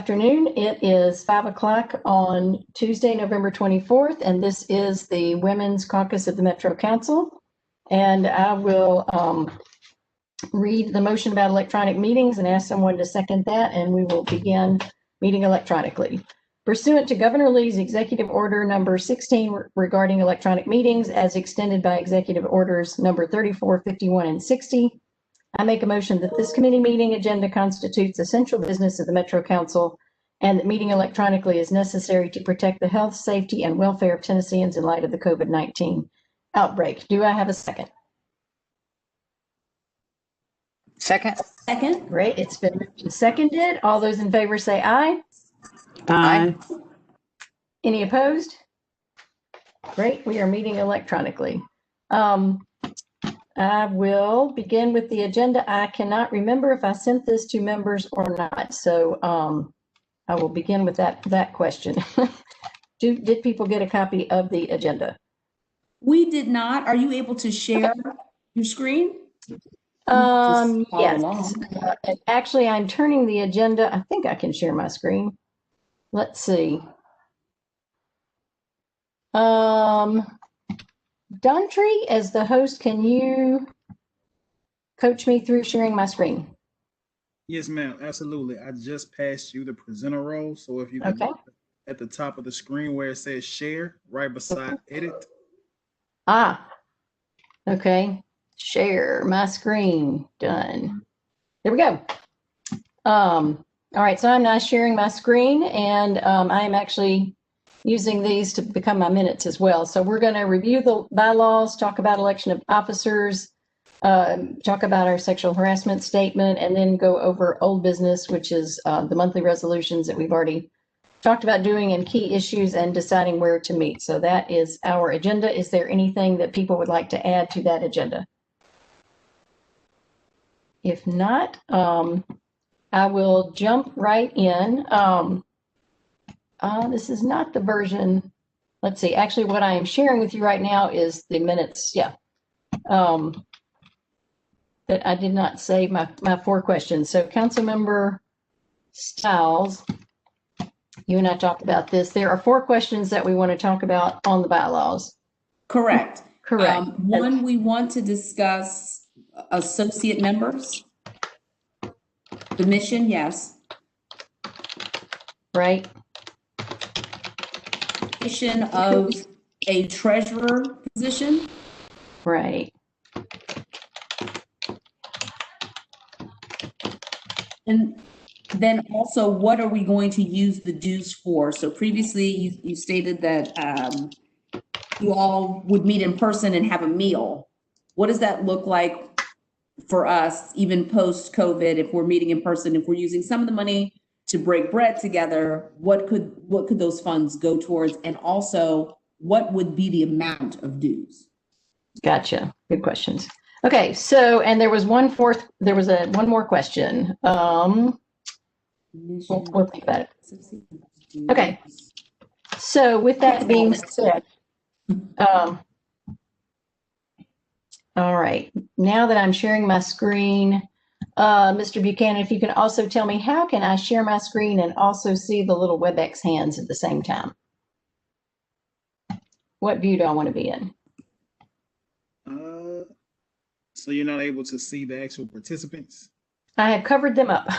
Afternoon. It is 5 o'clock on Tuesday, November 24th, and this is the Women's Caucus of the Metro Council. And I will read the motion about electronic meetings and ask someone to second that, and we will begin meeting electronically. Pursuant to Governor Lee's Executive Order number 16 regarding electronic meetings as extended by Executive Orders number 34, 51, and 60, I make a motion that this committee meeting agenda constitutes essential business of the Metro Council and that meeting electronically is necessary to protect the health, safety, and welfare of Tennesseans in light of the COVID-19 outbreak. Do I have a second? Second. Second. Great. It's been moved and seconded. All those in favor say aye. Aye. Any opposed? Great. We are meeting electronically. I will begin with the agenda. I cannot remember if I sent this to members or not, so I will begin with that question. Did people get a copy of the agenda? We did not. Are you able to share your screen? Yes. Actually, I'm turning the agenda. I think I can share my screen. Let's see. Dontry, as the host, can you coach me through sharing my screen? Yes, ma'am. Absolutely. I just passed you the presenter role. So if you can look at the top of the screen where it says share, right beside edit. Okay. Share my screen. Done. There we go. All right. So I'm now sharing my screen, and I am actually using these to become my minutes as well. So we're going to review the bylaws, talk about election of officers, talk about our sexual harassment statement, and then go over old business, which is the monthly resolutions that we've already talked about doing, and key issues and deciding where to meet. So that is our agenda. Is there anything that people would like to add to that agenda? If not, I will jump right in. This is not the version. Let's see. Actually, what I am sharing with you right now is the minutes. Yeah. That I did not save my 4 questions. So Councilmember Stiles, you and I talked about this. There are 4 questions that we want to talk about on the bylaws. Correct. Correct. One, we want to discuss associate members. The mission, yes. Right. Of a treasurer position. Right. And then also, what are we going to use the dues for? So previously you stated that you all would meet in person and have a meal. What does that look like for us, even post-COVID, if we're meeting in person, if we're using some of the money to break bread together, what could those funds go towards? And also, what would be the amount of dues? Gotcha. Good questions. Okay, so, and there was one more question. We'll think about it. Okay, so with that being said, all right, now that I'm sharing my screen, Mr. Buchanan, if you can also tell me, how can I share my screen and also see the little WebEx hands at the same time? What view do I want to be in? So you're not able to see the actual participants? I have covered them up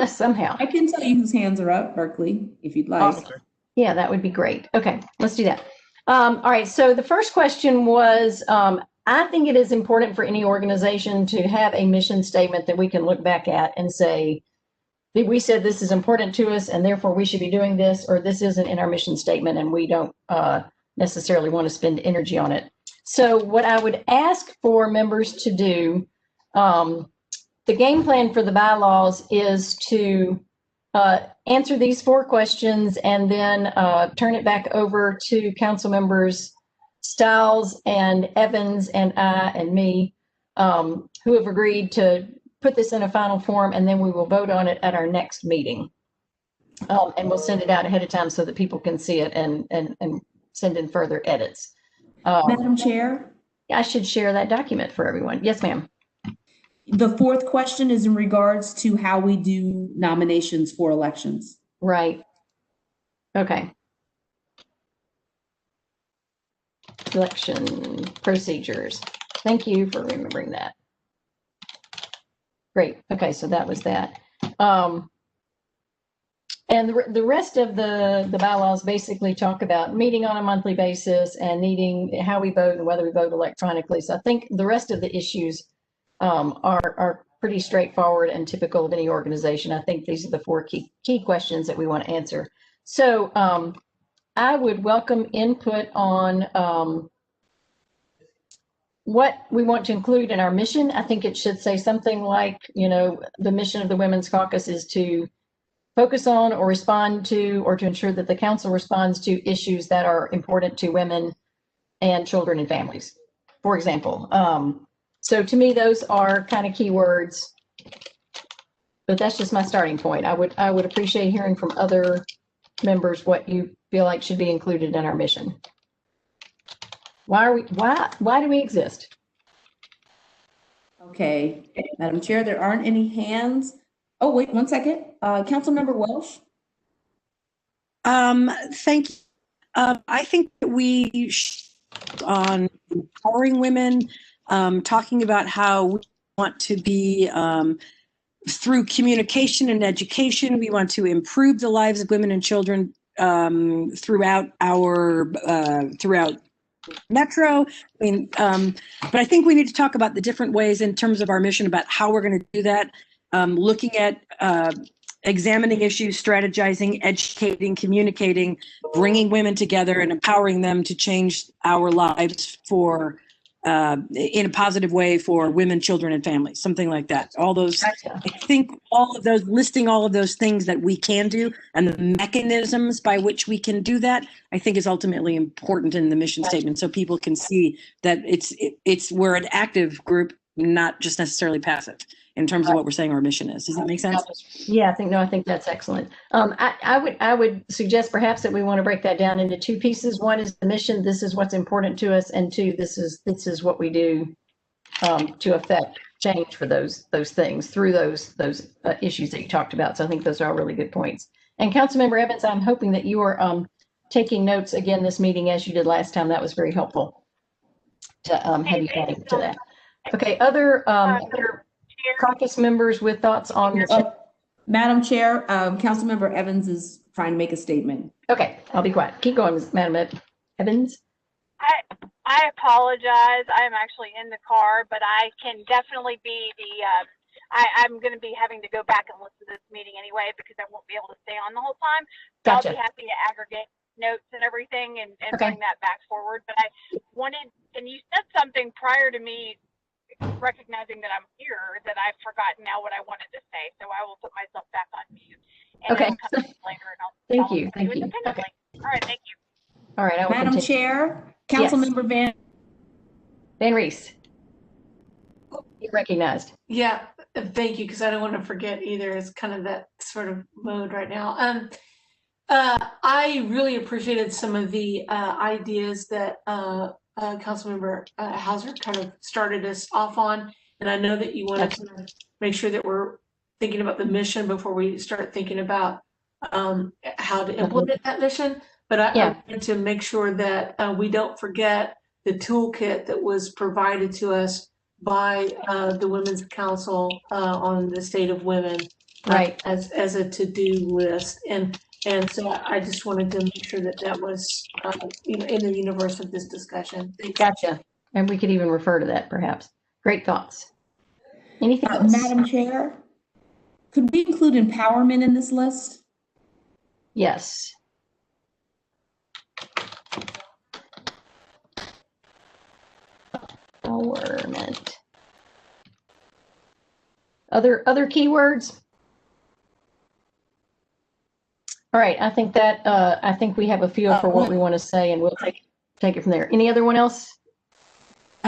somehow. I can tell you whose hands are up, Berkeley, if you'd like. Awesome. Yeah, that would be great. Okay, let's do that. All right, so the first question was, I think it is important for any organization to have a mission statement that we can look back at and say, we said this is important to us and therefore we should be doing this, or this isn't in our mission statement and we don't necessarily want to spend energy on it. So what I would ask for members to do, the game plan for the bylaws is to answer these 4 questions and then turn it back over to council members Stiles and Evans and I and me, who have agreed to put this in a final form, and then we will vote on it at our next meeting. And we'll send it out ahead of time so that people can see it and send in further edits. Madam Chair? I should share that document for everyone. Yes, ma'am. The 4th question is in regards to how we do nominations for elections. Right. Okay. Election procedures. Thank you for remembering that. Great. Okay, so that was that. And the rest of the bylaws basically talk about meeting on a monthly basis and needing how we vote and whether we vote electronically. So I think the rest of the issues are pretty straightforward and typical of any organization. I think these are the four key questions that we want to answer. So I would welcome input on what we want to include in our mission. I think it should say something like, you know, the mission of the Women's Caucus is to focus on or respond to, or to ensure that the council responds to issues that are important to women and children and families, for example. So to me, those are kind of key words, but that's just my starting point. I would appreciate hearing from other members what you feel like should be included in our mission. Why do we exist? Okay, Madam Chair, there aren't any hands. Oh, wait, 1 second. Councilmember Welsh. Thank you. I think that we on empowering women, talking about how we want to be through communication and education, we want to improve the lives of women and children throughout Metro. I mean, but I think we need to talk about the different ways in terms of our mission about how we're going to do that. Looking at examining issues, strategizing, educating, communicating, bringing women together and empowering them to change our lives for in a positive way for women, children, and families, something like that. All those, Gotcha. I think all of those, listing all of those things that we can do and the mechanisms by which we can do that, I think is ultimately important in the mission statement, so people can see that we're an active group, not just necessarily passive in terms of what we're saying our mission is. Does that make sense? Yeah, I think that's excellent. I would suggest perhaps that we want to break that down into two pieces. One is the mission. This is what's important to us, and two, this is what we do to affect change for those things through those issues that you talked about. So I think those are all really good points. And Councilmember Evans, I'm hoping that you are taking notes again this meeting as you did last time. That was very helpful to have you adding to that. Okay, other caucus members with thoughts on this? Madam Chair, Councilmember Evans is trying to make a statement. Okay, I'll be quiet. Keep going, Madam Evans. I apologize. I'm actually in the car, but I can definitely be the, I'm going to be having to go back and listen to this meeting anyway, because I won't be able to stay on the whole time. So Gotcha. I'll be happy to aggregate notes and everything and Okay. bring that back forward. But I wanted, and you said something prior to me recognizing that I'm here that I've forgotten now what I wanted to say. So I will put myself back on mute. And Okay. I'll come in later and I'll Thank you. independently. Okay. All right, thank you. All right, I will Madam continue. Chair, Councilmember Van Reese. You're recognized. Yeah, thank you, because I don't want to forget either. It's kind of that sort of mode right now. I really appreciated some of the ideas that Councilmember Hauser kind of started us off on, and I know that you want to kind of make sure that we're thinking about the mission before we start thinking about how to implement that mission. But I want to make sure that we don't forget the toolkit that was provided to us by the Women's Council on the State of Women, Right. As a to-do list, and so I just wanted to make sure that that was in the universe of this discussion. Gotcha. And we could even refer to that, perhaps. Great thoughts. Anything else? Madam Chair, could we include empowerment in this list? Yes. Empowerment. Other keywords? All right, I think that I think we have a feel for what we want to say, and we'll take it from there. Any other one else?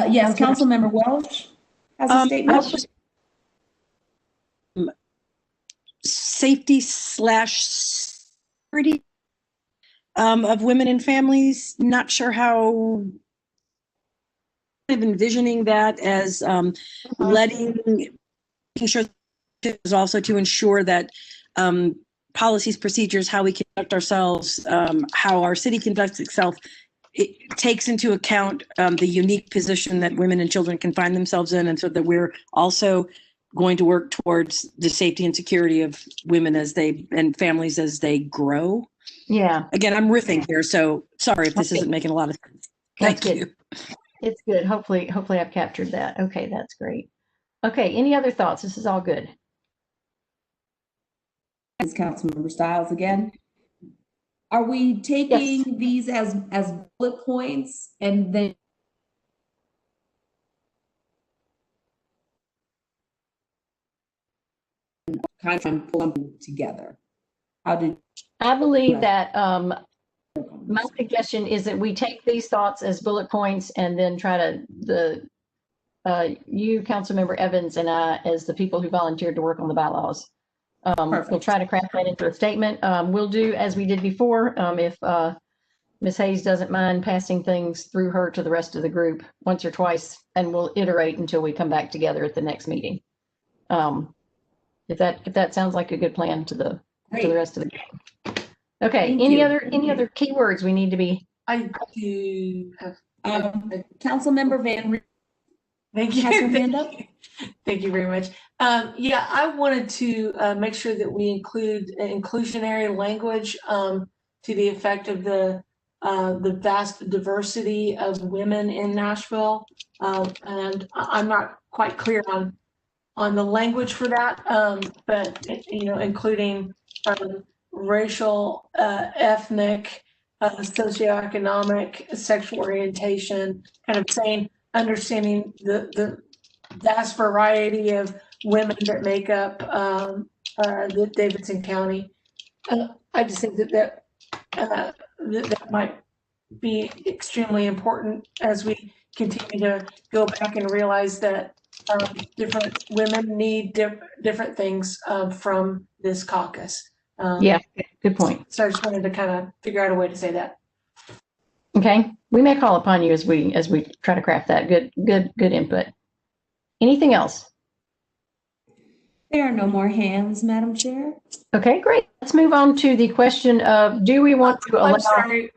Yes, Councilmember Welch has a statement. Safety / security of women and families. Not sure how I'm envisioning that as making sure is also to ensure that policies, procedures, how we conduct ourselves, how our city conducts itself, it takes into account the unique position that women and children can find themselves in, and so that we're also going to work towards the safety and security of women and families as they grow. Yeah. Again, I'm riffing here, so sorry if this isn't making a lot of sense. Thank you. It's good. Hopefully I've captured that. Okay, that's great. Okay, any other thoughts? This is all good. Is Councilmember Styles again? Are we taking these as bullet points and then kind of pull them together? I believe that my suggestion is that we take these thoughts as bullet points and then try to you, Councilmember Evans, and I, as the people who volunteered to work on the bylaws, we'll try to craft that into a statement. We'll do as we did before. If Ms. Hayes doesn't mind passing things through her to the rest of the group once or twice, and we'll iterate until we come back together at the next meeting. If that sounds like a good plan to the rest of the game. Okay. Any other keywords we need to be? I do have. Councilmember Van. Thank you. Has her hand up? Thank you very much. Yeah, I wanted to make sure that we include inclusionary language to the effect of the vast diversity of women in Nashville, and I'm not quite clear on the language for that, but including racial, ethnic, socioeconomic, sexual orientation, kind of saying, understanding the vast variety of women that make up the Davidson County. I just think that might be extremely important as we continue to go back and realize that different women need different things from this caucus. Yeah, good point. So I just wanted to kind of figure out a way to say that. Okay, we may call upon you as we try to craft that. Good input. Anything else? There are no more hands, Madam Chair. Okay, great. Let's move on to the question of, do we want to allow?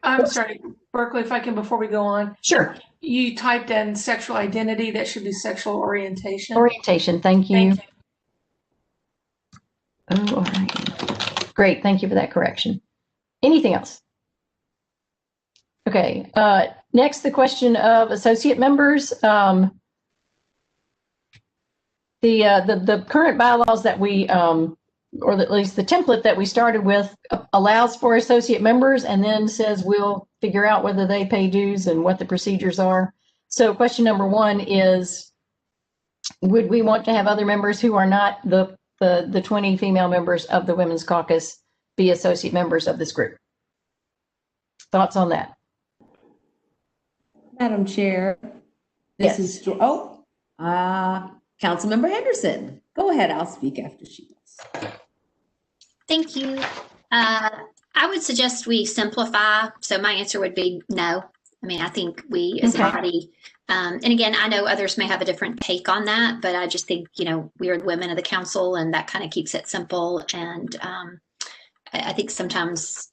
I'm sorry, Berkeley, if I can, before we go on. Sure. You typed in sexual identity. That should be sexual orientation. Orientation. Thank you. Thank you. Oh, all right. Great. Thank you for that correction. Anything else? Okay. Next, the question of associate members. The current bylaws that we, or at least the template that we started with, allows for associate members and then says we'll figure out whether they pay dues and what the procedures are. So question number one is, would we want to have other members who are not the 20 female members of the Women's Caucus be associate members of this group? Thoughts on that? Madam Chair, this is Councilmember Henderson. Go ahead, I'll speak after she does. Thank you. I would suggest we simplify. So my answer would be no. I mean, I think we as a body, and again, I know others may have a different take on that, but I just think, we are the women of the council and that kind of keeps it simple. And I think sometimes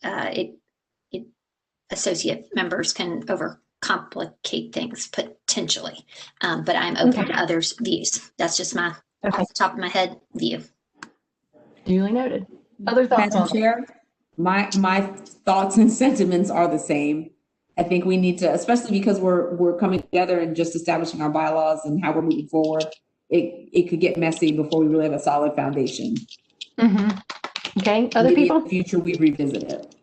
associate members can overcomplicate things potentially, but I'm open to others' views. That's just my off the top of my head view. Duly noted. Other thoughts? Madam Chair, my thoughts and sentiments are the same. I think we need to, especially because we're coming together and just establishing our bylaws and how we're moving forward. It could get messy before we really have a solid foundation. Mm-hmm. Okay. Other people? In the future, we revisit it.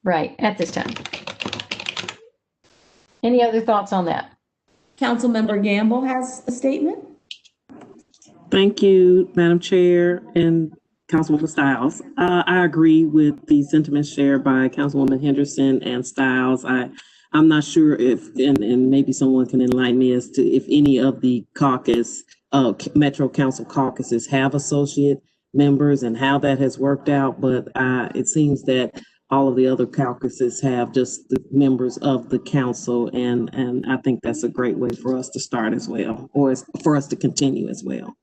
Right. At this time. Any other thoughts on that? Councilmember Gamble has a statement. Thank you, Madam Chair and Councilwoman Styles. I agree with the sentiments shared by Councilwoman Henderson and Styles. I'm not sure if, and maybe someone can enlighten me as to if any of the caucus, Metro Council caucuses have associate members and how that has worked out, but it seems that all of the other caucuses have just the members of the council, and I think that's a great way for us to start as well, or for us to continue as well.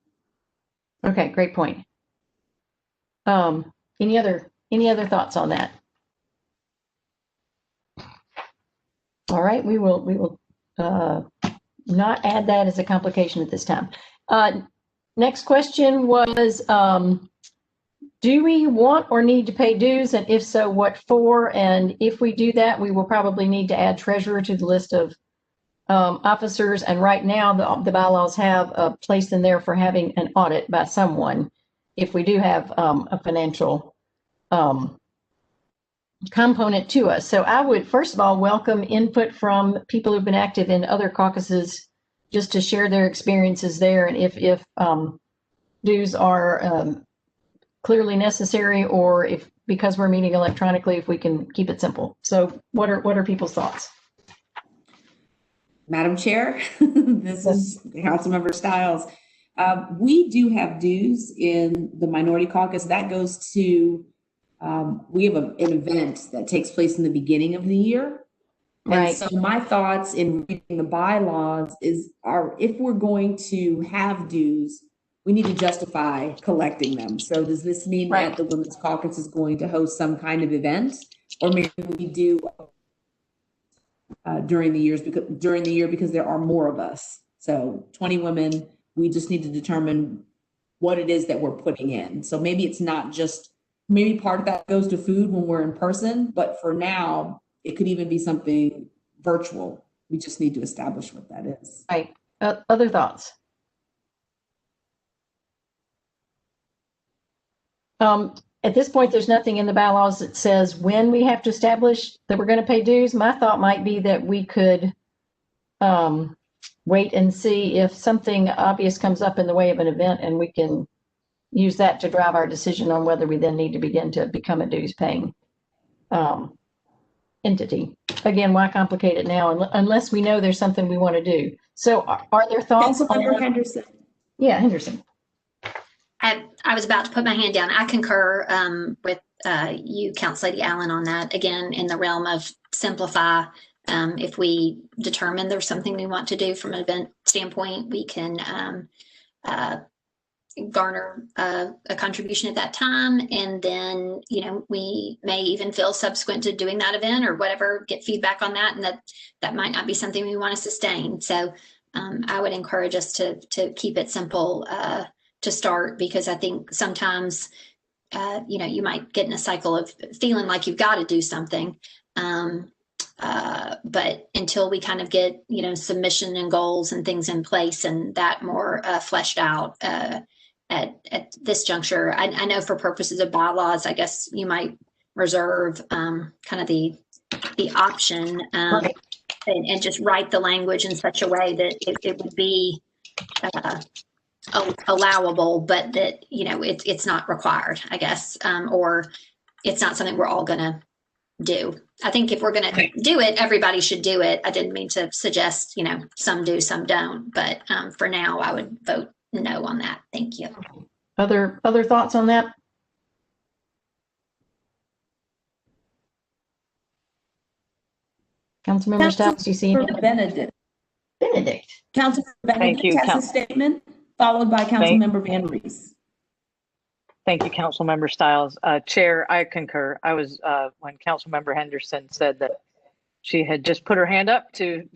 Okay, great point. Any other thoughts on that? All right, we will not add that as a complication at this time. Next question was, do we want or need to pay dues, and if so, what for? And if we do that, we will probably need to add treasurer to the list of officers. And right now, the bylaws have a place in there for having an audit by someone if we do have a financial component to us. So I would, first of all, welcome input from people who've been active in other caucuses just to share their experiences there, and if dues are clearly necessary, or if, because we're meeting electronically, if we can keep it simple. So what are people's thoughts? Madam Chair, this is Councilmember Stiles. We do have dues in the Minority Caucus. That goes to, we have an event that takes place in the beginning of the year. Right. And so my thoughts in reading the bylaws is, if we're going to have dues, we need to justify collecting them. So does this mean that the Women's Caucus is going to host some kind of event, or maybe we do during the year because there are more of us? So 20 women, we just need to determine what it is that we're putting in. So maybe it's not just, maybe part of that goes to food when we're in person, but for now, it could even be something virtual. We just need to establish what that is. Right. Other thoughts? At this point, there's nothing in the bylaws that says when we have to establish that we're going to pay dues. My thought might be that we could wait and see if something obvious comes up in the way of an event, and we can use that to drive our decision on whether we then need to begin to become a dues paying entity. Again, why complicate it now unless we know there's something we want to do? So are there thoughts? Councilmember Henderson. Yeah, Henderson. I was about to put my hand down. I concur with you, Council Lady Allen, on that. Again, in the realm of simplify, if we determine there's something we want to do from an event standpoint, we can garner a contribution at that time, and then we may even feel subsequent to doing that event or whatever, get feedback on that, and that might not be something we want to sustain. So I would encourage us to keep it simple to start, because I think sometimes you might get in a cycle of feeling like you've got to do something, but until we kind of get submission and goals and things in place and that more fleshed out at this juncture, I know for purposes of bylaws, I guess you might reserve kind of the option and just write the language in such a way that it would be allowable, but that it's not required, I guess, or it's not something we're all gonna do. I think if we're gonna do it, everybody should do it. I didn't mean to suggest some do, some don't, but for now I would vote no on that. Thank you. Other thoughts on that? Councilmember Stiles, do you see anything? Benedict. Councilmember Benedict Thank you, has a statement, followed by Councilmember Van Rees. Thank you, Councilmember Stiles. Chair, I concur. I was, when Councilmember Henderson said that she had just put her hand up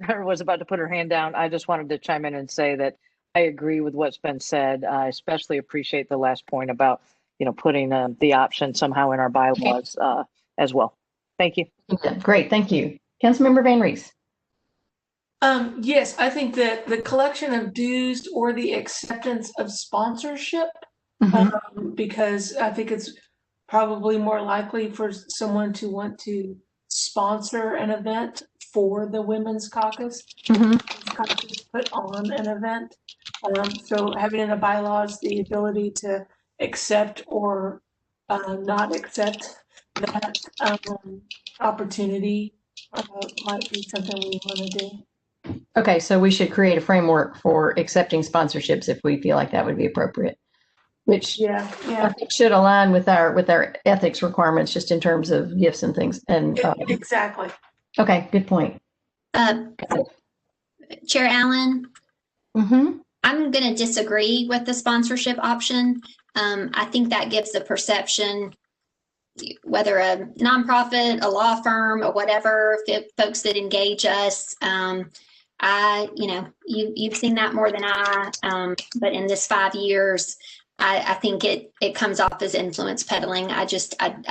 or was about to put her hand down, I just wanted to chime in and say that I agree with what's been said. I especially appreciate the last point about, putting the option somehow in our bylaws as well. Thank you. Great, thank you. Councilmember Van Rees. Yes, I think that the collection of dues or the acceptance of sponsorship, because I think it's probably more likely for someone to want to sponsor an event for the Women's Caucus, caucus put on an event. So having in the bylaws the ability to accept or not accept that opportunity might be something we want to do. Okay, so we should create a framework for accepting sponsorships if we feel like that would be appropriate, which I think should align with our ethics requirements, just in terms of gifts and things. And exactly. Okay, good point. Chair Allen, I'm going to disagree with the sponsorship option. I think that gives the perception whether a nonprofit, a law firm, or whatever, folks that engage us. You've seen that more than I, but in this 5 years, I think it comes off as influence peddling. I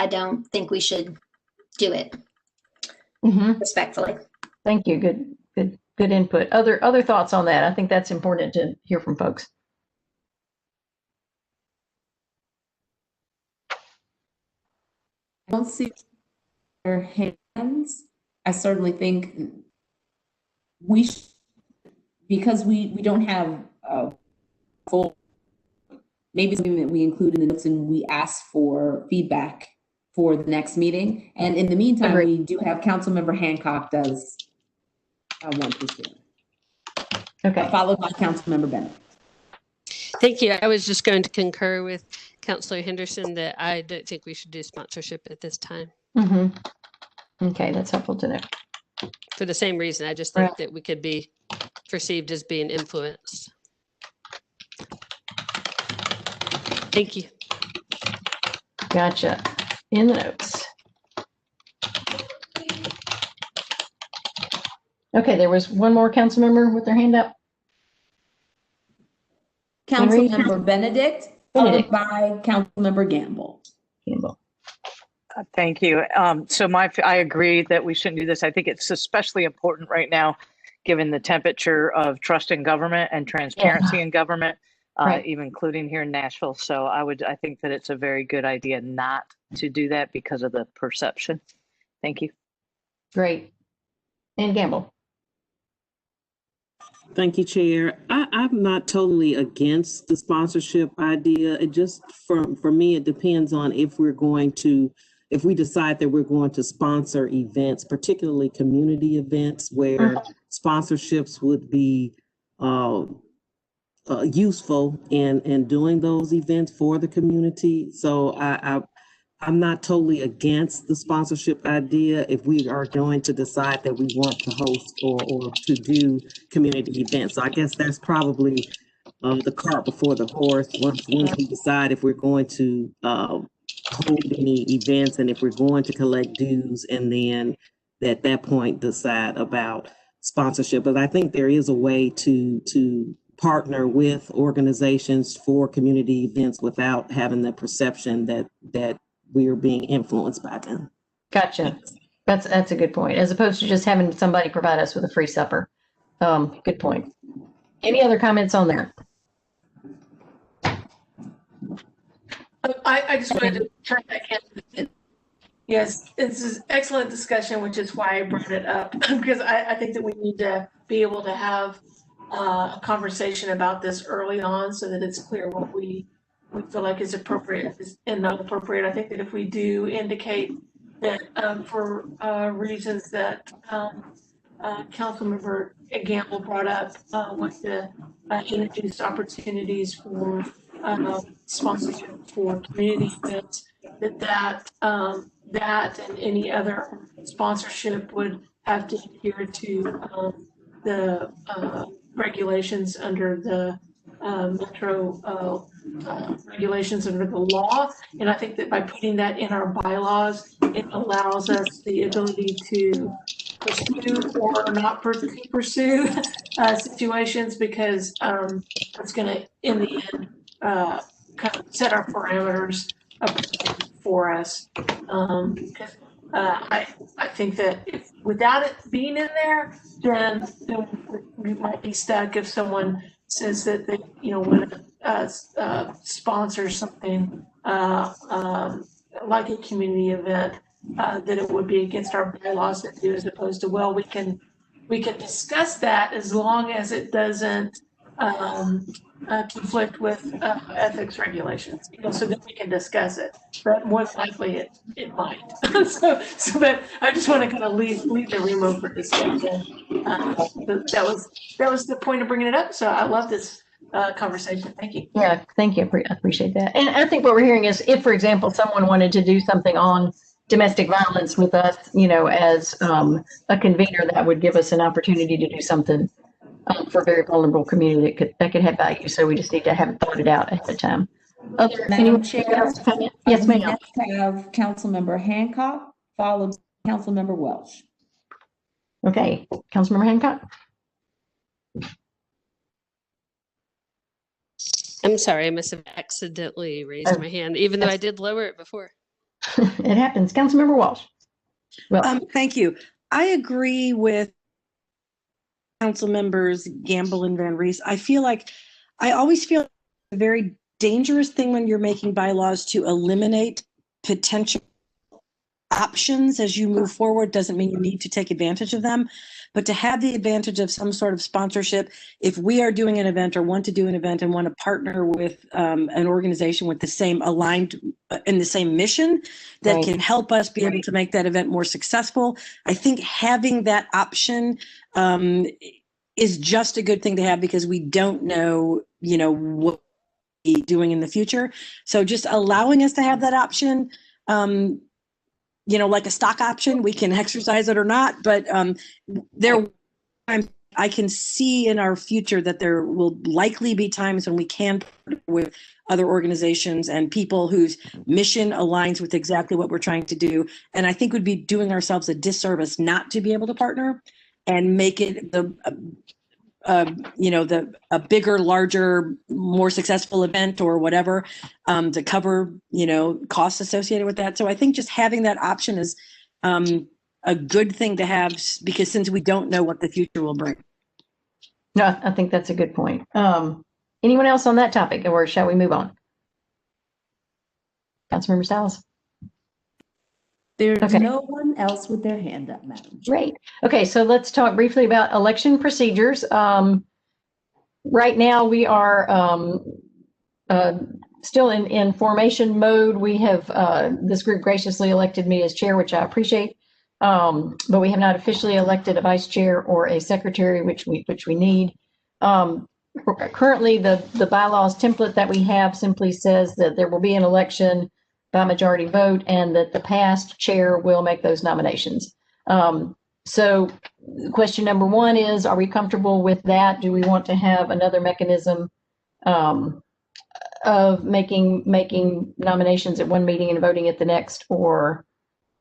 don't think we should do it. Respectfully. Thank you. Good input. Other thoughts on that? I think that's important to hear from folks. I don't see their hands. I certainly think we should, because we don't have a full, maybe something that we include in the notes and we ask for feedback for the next meeting. And in the meantime, we do have Councilmember Hancock does want to share. Okay. Followed by Councilmember Bennett. Thank you. I was just going to concur with Councilor Henderson that I don't think we should do sponsorship at this time. Okay, that's helpful to know. For the same reason, I just think that we could be perceived as being influenced. Thank you. Gotcha. In the notes. Okay, there was one more council member with their hand up. Councilmember Benedict, followed by Councilmember Gamble. Thank you. I agree that we shouldn't do this. I think it's especially important right now, given the temperature of trust in government and transparency in government, even including here in Nashville. So I think that it's a very good idea not to do that because of the perception. Thank you. Great. And Gamble. Thank you, Chair. I'm not totally against the sponsorship idea. It just, for me, it depends on if we decide that we're going to sponsor events, particularly community events where sponsorships would be useful in doing those events for the community. So I'm not totally against the sponsorship idea if we are going to decide that we want to host or to do community events. So I guess that's probably the cart before the horse. Once we decide if we're going to hold any events and if we're going to collect dues, and then at that point decide about sponsorship. But I think there is a way to partner with organizations for community events without having the perception that we are being influenced by them. Gotcha. That's a good point. As opposed to just having somebody provide us with a free supper. Good point. Any other comments on there? I just wanted to turn back in. Yes, this is excellent discussion, which is why I brought it up, because I think that we need to be able to have a conversation about this early on so that it's clear what we feel like is appropriate and not appropriate. I think that if we do indicate that for reasons that Councilmember Gamble brought up, with the introduced opportunities for sponsorship for community events, that and any other sponsorship would have to adhere to the regulations under the metro regulations under the law. And I think that by putting that in our bylaws, it allows us the ability to pursue or not pursue situations, because it's going to, in the end, kind of set our parameters for us. Because I think that if without it being in there, then we might be stuck if someone says that they, want to sponsor something like a community event, that it would be against our bylaws to do, as opposed to, well, we can discuss that as long as it doesn't conflict with ethics regulations, so that we can discuss it. But more likely it might. so but I just want to kind of leave the room open for discussion. That was the point of bringing it up. So I love this conversation. Thank you. Yeah, thank you. I appreciate that. And I think what we're hearing is, if, for example, someone wanted to do something on domestic violence with us, as a convener, that would give us an opportunity to do something for a very vulnerable community that could have value. So we just need to have it thought it out ahead of time. Other, Madam anyone Chair, else comment? Yes, we ma'am. next have Councilmember Hancock, followed by Councilmember Welsh. Okay, Councilmember Hancock. I'm sorry, I must have accidentally raised my hand, even though I did lower it before. It happens. Councilmember Walsh. Well, Thank you. I agree with council members Gamble and Van Rees. I always feel a very dangerous thing when you're making bylaws to eliminate potential options as you move forward. Doesn't mean you need to take advantage of them, but to have the advantage of some sort of sponsorship. If we are doing an event or want to do an event and want to partner with an organization with the same aligned in the same mission that Right. can help us be able to make that event more successful, I think having that option is just a good thing to have, because we don't know, what we'll be doing in the future. So just allowing us to have that option, like a stock option, we can exercise it or not, but I can see in our future that there will likely be times when we can partner with other organizations and people whose mission aligns with exactly what we're trying to do. And I think we'd be doing ourselves a disservice not to be able to partner and make it a bigger, larger, more successful event or whatever, to cover, costs associated with that. So I think just having that option is a good thing to have, because since we don't know what the future will bring. no, I think that's a good point. Anyone else on that topic, or shall we move on? Councilmember Stiles? There's no one else with their hand up, Madam Chair. Great. Okay, so let's talk briefly about election procedures. Right now, we are still in formation mode. We have this group graciously elected me as chair, which I appreciate, but we have not officially elected a vice chair or a secretary, which we need. Currently, the bylaws template that we have simply says that there will be an election by majority vote, and that the past chair will make those nominations. So question number one is, are we comfortable with that? Do we want to have another mechanism of making nominations at one meeting and voting at the next, or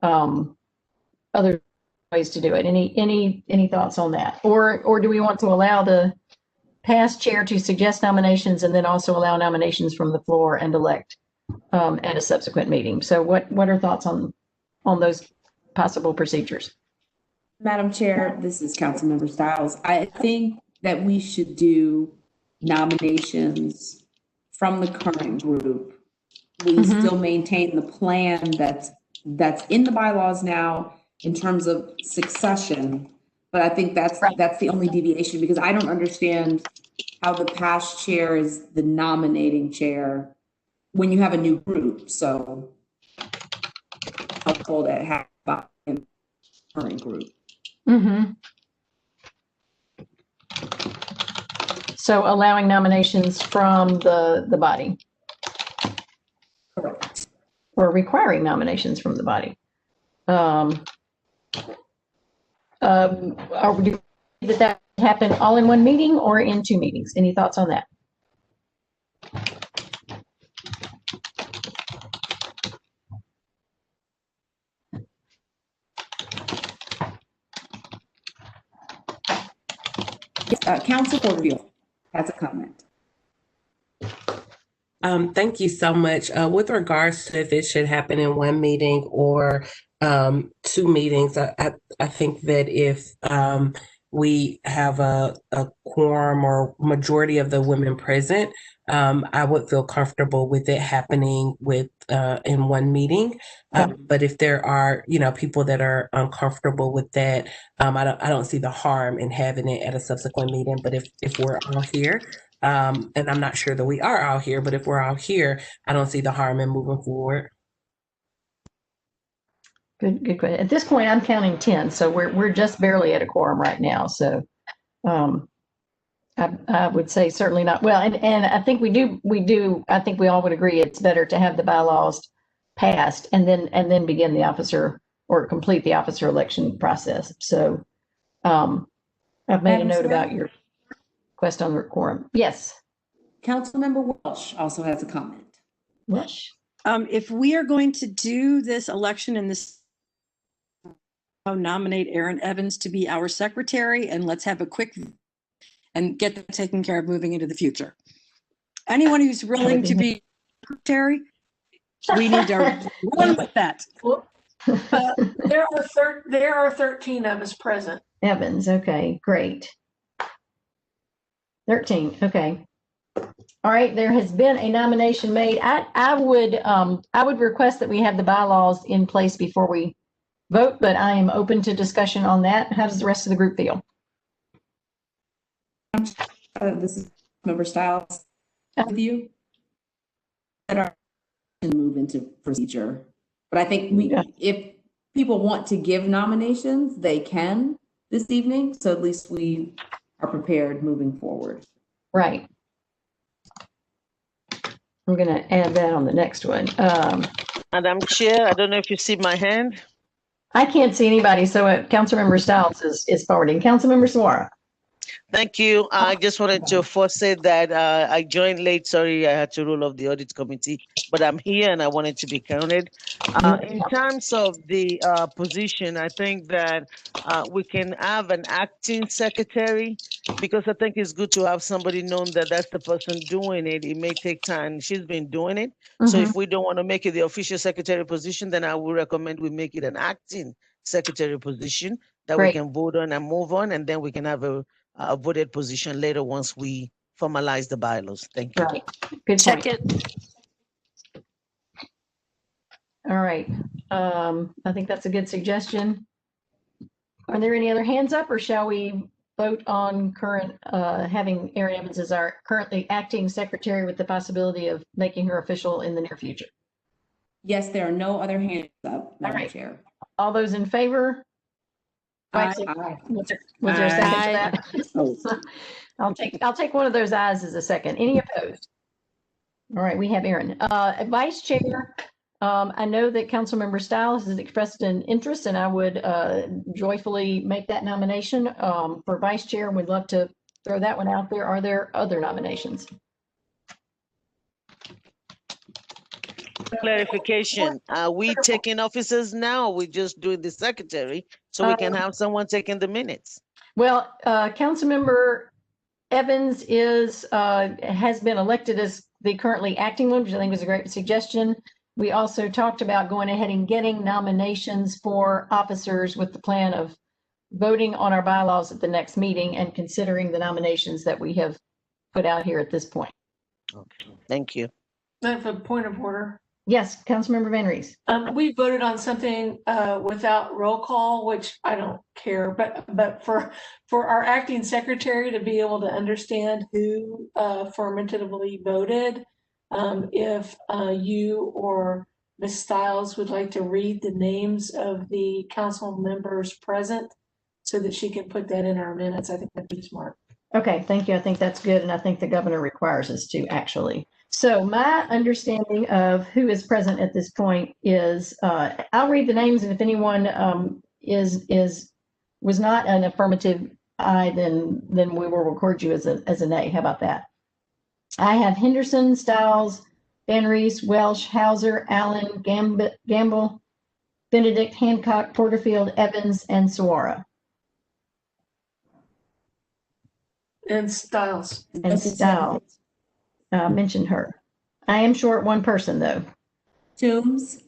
other ways to do it? Any thoughts on that? Or do we want to allow the past chair to suggest nominations and then also allow nominations from the floor and elect at a subsequent meeting? So what are thoughts on those possible procedures? Madam Chair, this is Councilmember Stiles. I think that we should do nominations from the current group. We still maintain the plan that's in the bylaws now in terms of succession, but I think that's the only deviation, because I don't understand how the past chair is the nominating chair when you have a new group. So helpful to have a current group. So allowing nominations from the body. Correct. Or requiring nominations from the body. Are we that happen all in one meeting or in two meetings? Any thoughts on that? Council Porterfield has a comment. Thank you so much. With regards to if it should happen in one meeting or two meetings, I think that if we have a quorum or majority of the women present, I would feel comfortable with it happening in one meeting. But if there are, people that are uncomfortable with that, I don't see the harm in having it at a subsequent meeting. But if we're all here, and I'm not sure that we are all here, but if we're all here, I don't see the harm in moving forward. Good question. At this point, I'm counting 10, so we're just barely at a quorum right now. So I would say certainly not. Well, and I think we do. I think we all would agree it's better to have the bylaws passed and then begin the officer or complete the officer election process. So I've made a note about your request on the quorum. Yes. Councilmember Welsh also has a comment. Rush. If we are going to do this election in this, I'll nominate Aaron Evans to be our secretary, and let's have a quick and get that taken care of moving into the future. Anyone who's willing to be secretary, we need to run with that. There are 13 of us present. Evans, okay, great. 13, okay. All right, there has been a nomination made. I would request that we have the bylaws in place before we vote, but I am open to discussion on that. How does the rest of the group feel? This is Member Stiles with you. That are to move into procedure, but I think if people want to give nominations, they can this evening. So at least we are prepared moving forward. Right. I'm going to add that on the next one. Madam Chair, I don't know if you see my hand. I can't see anybody, so Councilmember Stiles is forwarding. Councilmember Suara. Thank you. I just wanted to first say that I joined late. Sorry, I had to roll off the audit committee, but I'm here and I wanted to be counted. In terms of the position, I think that we can have an acting secretary, because I think it's good to have somebody known that that's the person doing it. It may take time. She's been doing it. So if we don't want to make it the official secretary position, then I would recommend we make it an acting secretary position that we can vote on and move on, and then we can have a voted position later once we formalize the bylaws. Thank you. Right. Good second. All right. I think that's a good suggestion. Are there any other hands up, or shall we vote on having Aaron Evans as our currently acting secretary with the possibility of making her official in the near future? Yes, there are no other hands up, Madam Chair. All those in favor? Aye. Was there a second to that? I'll take one of those ayes as a second. Any opposed? All right, we have Aaron. Vice Chair, I know that Councilmember Stiles has expressed an interest, and I would joyfully make that nomination for Vice Chair, and we'd love to throw that one out there. Are there other nominations? Clarification, are we taking officers now, or we just doing the secretary so we can have someone taking the minutes? Well, Councilmember Evans has been elected as the currently acting one, which I think was a great suggestion. We also talked about going ahead and getting nominations for officers with the plan of voting on our bylaws at the next meeting and considering the nominations that we have put out here at this point. Okay, thank you. Then for point of order. Yes, Councilmember Van Rees. We voted on something without roll call, which I don't care, but for our acting secretary to be able to understand who affirmatively voted, if you or Ms. Stiles would like to read the names of the council members present so that she can put that in our minutes, I think that'd be smart. Okay, thank you. I think that's good, and I think the governor requires us to actually. So my understanding of who is present at this point is, I'll read the names, and if anyone was not an affirmative aye, then we will record you as a nay. How about that? I have Henderson, Stiles, Van Rees, Welsh, Hauser, Allen, Gamble, Benedict, Hancock, Porterfield, Evans, and Suara. And Stiles. And Stiles. Mentioned her. I am short one person though. Toombs.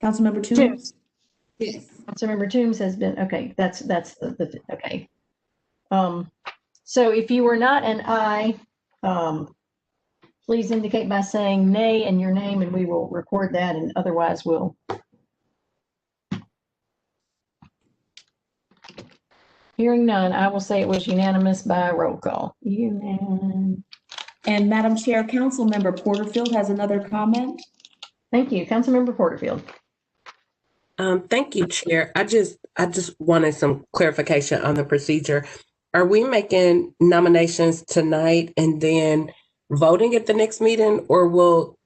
Councilmember Toombs. Yes. Councilmember Toombs has been, okay, that's the okay. So if you were not an aye, please indicate by saying nay and your name, and we will record that, and otherwise we'll. Hearing none, I will say it was unanimous by roll call. Unanimous. And Madam Chair, Councilmember Porterfield has another comment. Thank you, Councilmember Porterfield. Thank you, Chair. I just wanted some clarification on the procedure. Are we making nominations tonight and then voting at the next meeting, or will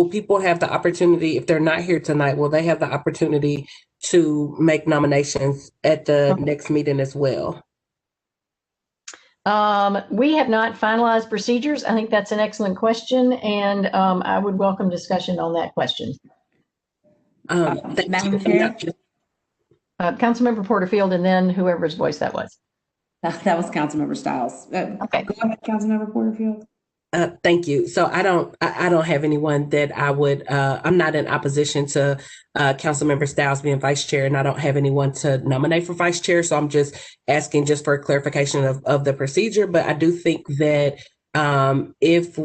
people have the opportunity, if they're not here tonight, will they have the opportunity to make nominations at the next meeting as well? We have not finalized procedures. I think that's an excellent question, and I would welcome discussion on that question. Madam Chair? Councilmember Porterfield, and then whoever's voice that was. That was Councilmember Stiles. Okay. Go ahead, Councilmember Porterfield. Thank you. So I don't have anyone that I would, I'm not in opposition to Councilmember Stiles being vice chair, and I don't have anyone to nominate for vice chair. So I'm just asking just for a clarification of the procedure. But I do think that if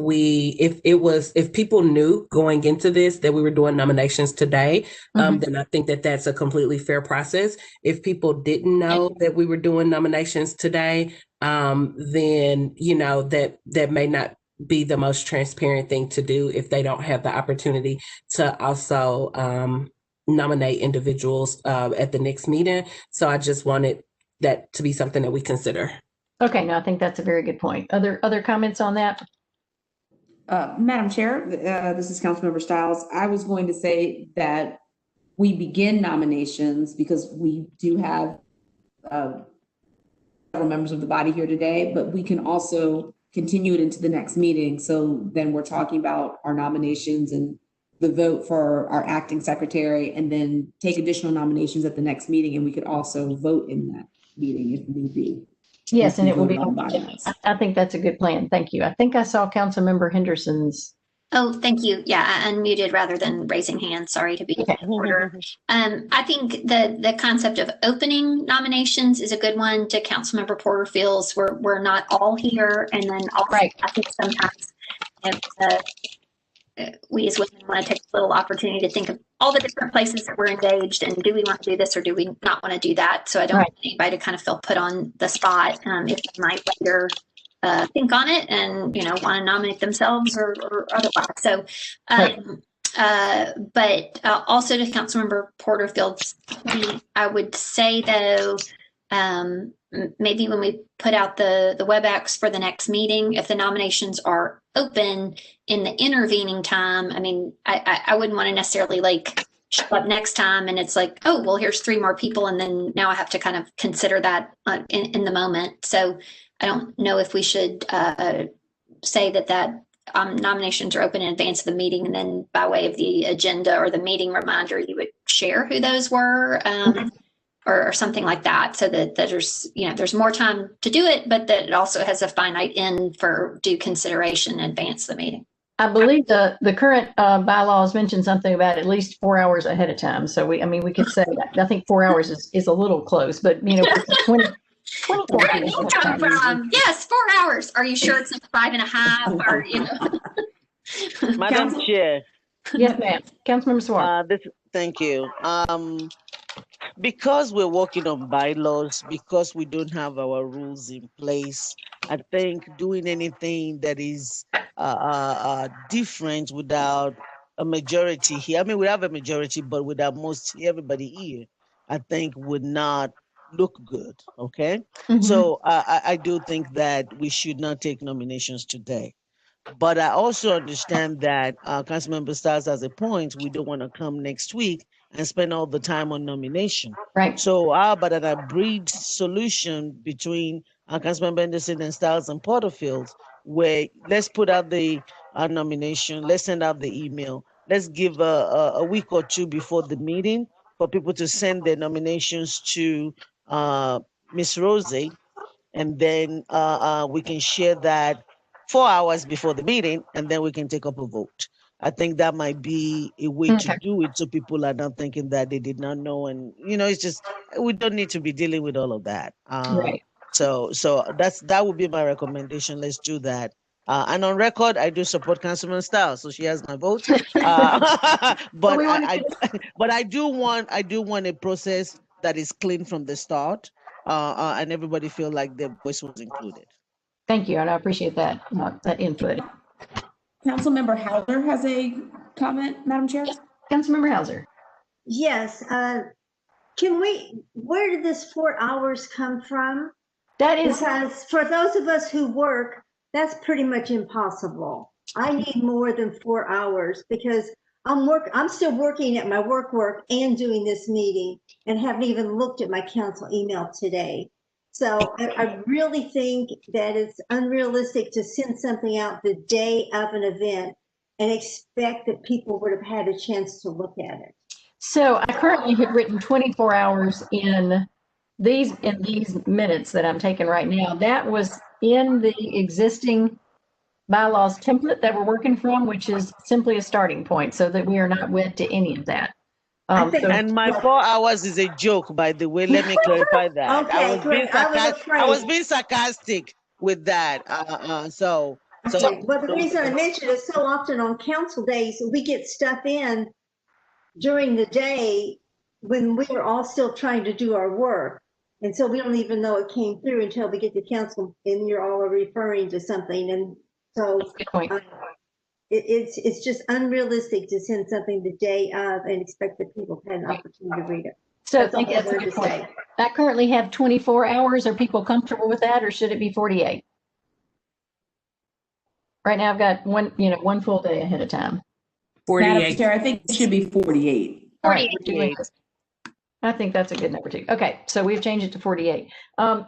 people knew going into this that we were doing nominations today, then I think that that's a completely fair process. If people didn't know that we were doing nominations today, then, you know, that may not be the most transparent thing to do if they don't have the opportunity to also nominate individuals at the next meeting. So I just wanted that to be something that we consider. Okay, no, I think that's a very good point. Other comments on that? Madam Chair, this is Councilmember Stiles. I was going to say that we begin nominations because we do have several members of the body here today, but we can also continue it into the next meeting. So then we're talking about our nominations and the vote for our acting secretary, and then take additional nominations at the next meeting, and we could also vote in that meeting if need be. Yes, and it will be. on I think that's a good plan. Thank you. I think I saw Councilmember Henderson's. Oh, thank you. Yeah, I unmuted rather than raising hands. Sorry to be in order. I think the concept of opening nominations is a good one. To Councilmember Porterfield's, we're not all here, and then also I think sometimes we as women want to take a little opportunity to think of all the different places that we're engaged, and do we want to do this or do we not want to do that? So I don't want anybody to kind of feel put on the spot if they might later think on it and, you know, want to nominate themselves or otherwise. So, but also to Councilmember Porterfield's point, I would say though, maybe when we put out the WebEx for the next meeting, if the nominations are open in the intervening time, I mean, I wouldn't want to necessarily like show up next time and it's like, oh, well, here's 3 more people. And then now I have to kind of consider that in the moment. So I don't know if we should say that nominations are open in advance of the meeting, and then by way of the agenda or the meeting reminder, you would share who those were. Or something like that, so that there's more time to do it, but that it also has a finite end for due consideration in advance of the meeting. I believe the current bylaws mention something about at least 4 hours ahead of time. So we could say that. I think 4 hours is a little close, but you know, 24 yes, 4 hours. Are you sure it's 5.5? Or you know? Madam Chair. Yes, ma'am. Councilmember Swarr. Thank you. Because we're working on bylaws, because we don't have our rules in place, I think doing anything that is different without a majority here, I mean, we have a majority, but without everybody here, I think would not look good, okay? So I do think that we should not take nominations today. But I also understand that Councilmember Stiles has a point. We don't want to come next week and spend all the time on nomination. Right. So how about an abridged solution between Councilmember Henderson and Stiles and Porterfield, where let's put out the nomination, let's send out the email, let's give a week or 2 before the meeting for people to send their nominations to Miss Rosie, and then we can share that 4 hours before the meeting, and then we can take up a vote. I think that might be a way to do it, so people are not thinking that they did not know. And, you know, it's just, we don't need to be dealing with all of that. Right. So that would be my recommendation. Let's do that. And on record, I do support Councilman Stiles, so she has my vote. But I do want a process that is clean from the start, and everybody feel like their voice was included. Thank you, and I appreciate that input. Councilmember Hauser has a comment, Madam Chair. Councilmember Hauser. Yes. Where did this 4 hours come from? That is because for those of us who work, that's pretty much impossible. I need more than 4 hours because I'm still working at my work and doing this meeting and haven't even looked at my council email today. So I really think that it's unrealistic to send something out the day of an event and expect that people would have had a chance to look at it. So I currently have written 24 hours in these minutes that I'm taking right now. That was in the existing bylaws template that we're working from, which is simply a starting point so that we are not wed to any of that. And my 4 hours is a joke, by the way. Let me clarify that. Okay, great. I was being sarcastic with that. Okay. Well, the reason I mentioned it, so often on council days, we get stuff in during the day when we are all still trying to do our work. And so we don't even know it came through until we get to council and you're all referring to something. And so it's just unrealistic to send something the day of and expect that people have an opportunity to read it. So I think that's a good point. I currently have 24 hours. Are people comfortable with that, or should it be 48? Right now I've got one full day ahead of time. 48. Madam Chair, I think it should be 48. All right, we're doing this. I think that's a good number too. Okay, so we've changed it to 48.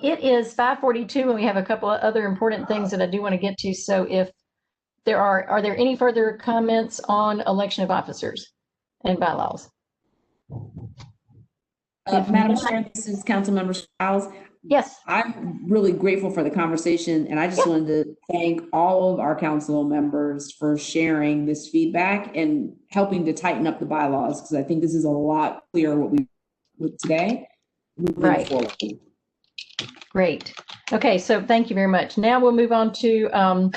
It is 5:42 and we have a couple of other important things that I do want to get to. So if there are there any further comments on election of officers and bylaws? Madam Chair, this is Councilmember Stiles. Yes. I'm really grateful for the conversation, and I just wanted to thank all of our council members for sharing this feedback and helping to tighten up the bylaws, because I think this is a lot clearer what we with today. Right. Forward. Great. Okay, so thank you very much. Now we'll move on to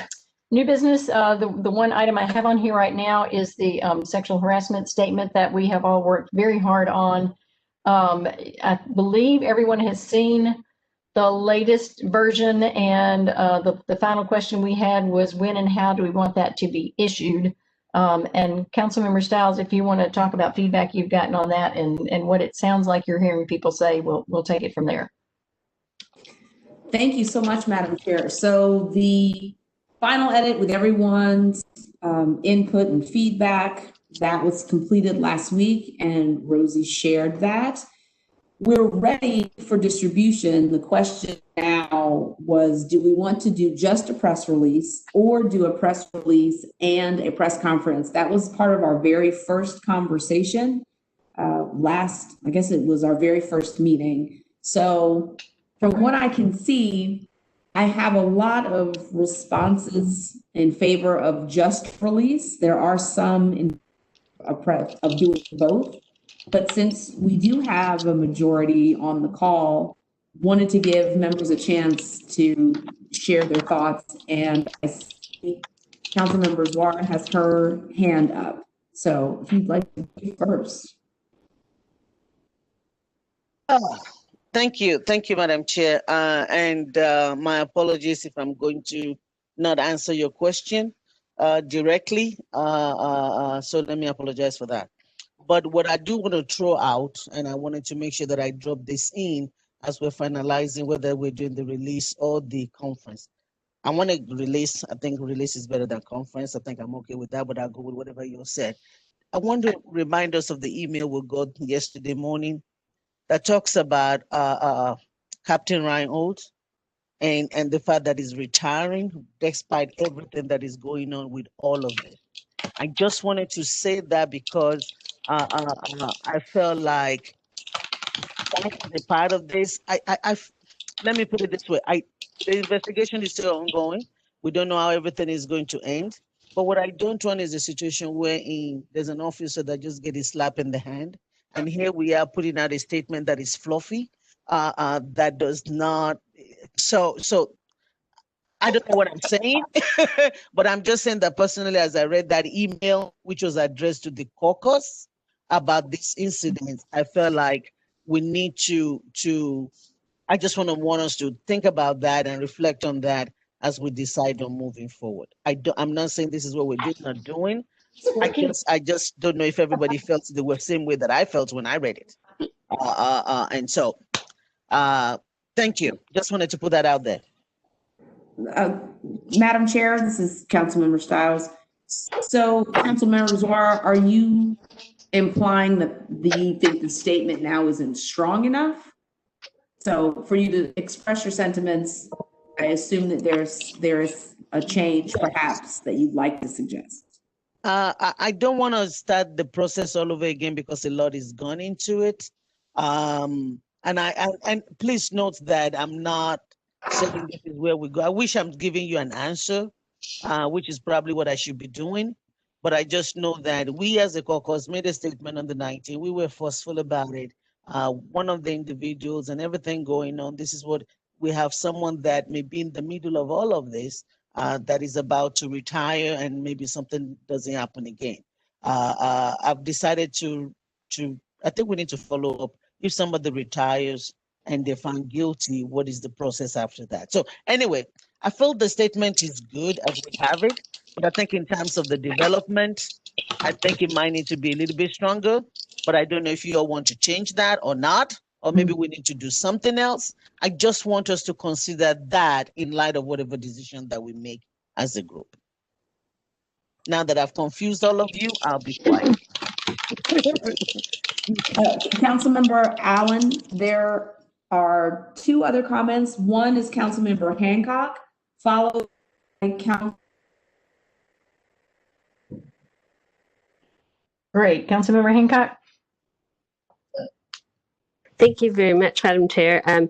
new business. The one item I have on here right now is the sexual harassment statement that we have all worked very hard on. I believe everyone has seen the latest version, and the final question we had was when and how do we want that to be issued? And Councilmember Stiles, if you want to talk about feedback you've gotten on that and what it sounds like you're hearing people say, we'll take it from there. Thank you so much, Madam Chair. So the final edit with everyone's input and feedback, that was completed last week, and Rosie shared that. We're ready for distribution. The question now was, do we want to do just a press release or do a press release and a press conference? That was part of our very first conversation I guess it was our very first meeting. So from what I can see, I have a lot of responses in favor of just release. There are some in of doing both. But since we do have a majority on the call, wanted to give members a chance to share their thoughts. And I see Councilmember Zwar has her hand up. So if you'd like to speak first. Oh, thank you, Madam Chair. My apologies if I'm going to not answer your question directly. So let me apologize for that. But what I do want to throw out, and I wanted to make sure that I drop this in as we're finalizing whether we're doing the release or the conference. I want to release. I think release is better than conference. I think I'm okay with that, but I'll go with whatever you said. I want to remind us of the email we got yesterday morning that talks about Captain Reinhold and the fact that he's retiring despite everything that is going on with all of it. I just wanted to say that because I felt like that's a part of this. Let me put it this way. The investigation is still ongoing. We don't know how everything is going to end. But what I don't want is a situation where there's an officer that just gets a slap in the hand. And here we are putting out a statement that is fluffy, that does not. So I don't know what I'm saying, but I'm just saying that personally, as I read that email, which was addressed to the caucus about this incident, I felt like we need to I just want us to think about that and reflect on that as we decide on moving forward. I'm not saying this is what we're doing or doing. I just don't know if everybody felt the same way that I felt when I read it. And so, thank you. Just wanted to put that out there. Madam Chair, this is Councilmember Stiles. So, Councilmember Zwar, are you implying that you think the statement now isn't strong enough? So for you to express your sentiments, I assume that there is a change perhaps that you'd like to suggest. I don't want to start the process all over again because a lot is gone into it. And please note that I'm not saying this is where we go. I wish I'm giving you an answer, which is probably what I should be doing. But I just know that we as a caucus made a statement on the 19th. We were forceful about it. One of the individuals and everything going on, this is what we have someone that may be in the middle of all of this, that is about to retire and maybe something doesn't happen again. I've decided to, I think we need to follow up. If somebody retires and they're found guilty, what is the process after that? So anyway, I feel the statement is good as we have it, but I think in terms of the development, I think it might need to be a little bit stronger, but I don't know if you all want to change that or not, or maybe we need to do something else. I just want us to consider that in light of whatever decision that we make as a group. Now that I've confused all of you, I'll be quiet. Councilmember Allen, there are two other comments. One is Councilmember Hancock, followed by Great. Councilmember Hancock. Thank you very much, Madam Chair. I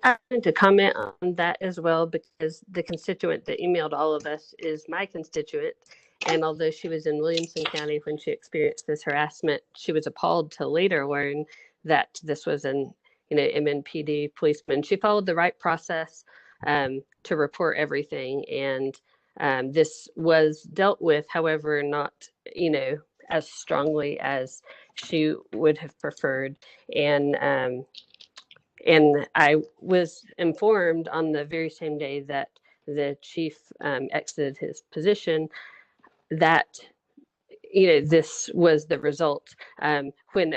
wanted to comment on that as well because the constituent that emailed all of us is my constituent. And although she was in Williamson County when she experienced this harassment, she was appalled to later learn that this was an MNPD policeman. She followed the right process to report everything. And this was dealt with, however, not, as strongly as she would have preferred. And I was informed on the very same day that the chief exited his position that this was the result. When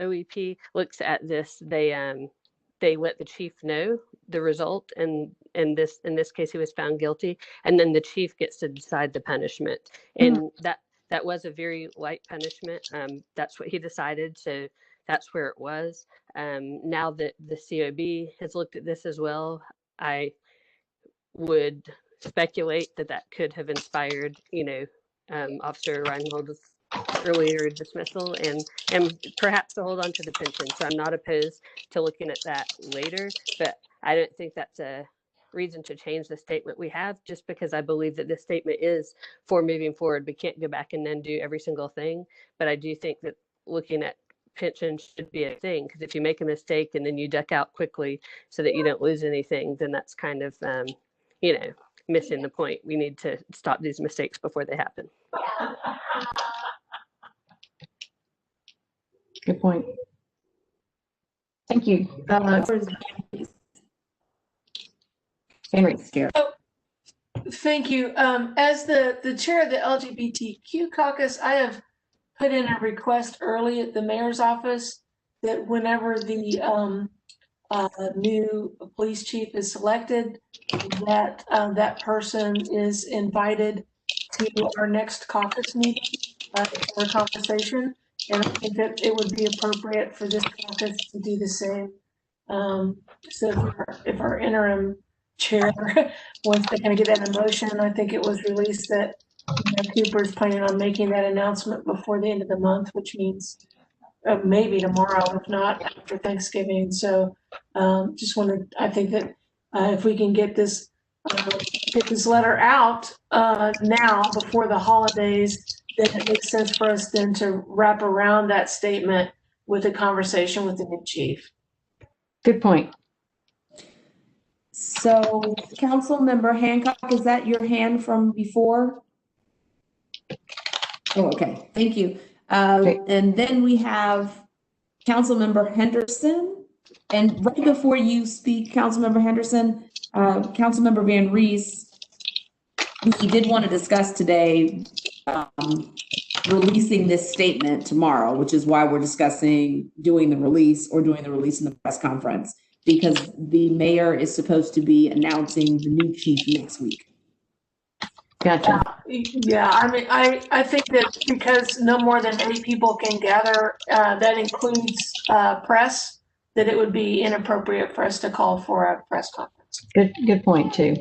OEP looks at this, they let the chief know the result, and in this case he was found guilty, and then the chief gets to decide the punishment. And that was a very light punishment. That's what he decided, so that's where it was. Now that the COB has looked at this as well, I would speculate that could have inspired, Officer Reinhold's earlier dismissal and perhaps to hold on to the pension. So I'm not opposed to looking at that later, but I don't think that's a reason to change the statement we have, just because I believe that this statement is for moving forward. We can't go back and then do every single thing, but I do think that looking at pension should be a thing, because if you make a mistake and then you duck out quickly so that you don't lose anything, then that's kind of missing the point. We need to stop these mistakes before they happen. Good point. Thank you. Henry. Thank you. As the chair of the LGBTQ caucus, I have put in a request early at the mayor's office that whenever the new police chief is selected, that that person is invited to our next caucus meeting for a conversation. And I think that it would be appropriate for this caucus to do the same. So if our interim chair wants to kind of get that in motion, I think it was released that Cooper is planning on making that announcement before the end of the month, which means maybe tomorrow, if not after Thanksgiving. So just wanted, I think that if we can get this letter out now before the holidays, then it makes sense for us then to wrap around that statement with a conversation with the new chief. Good point. So, Councilmember Hancock, is that your hand from before? Oh, okay. Thank you. And then we have Councilmember Henderson. And right before you speak, Councilmember Henderson, Councilmember Van Rees, we did want to discuss today releasing this statement tomorrow, which is why we're discussing doing the release in the press conference, because the mayor is supposed to be announcing the new chief next week. Gotcha. Yeah, I mean, I think that because no more than 8 people can gather, that includes press, that it would be inappropriate for us to call for a press conference. Good point too.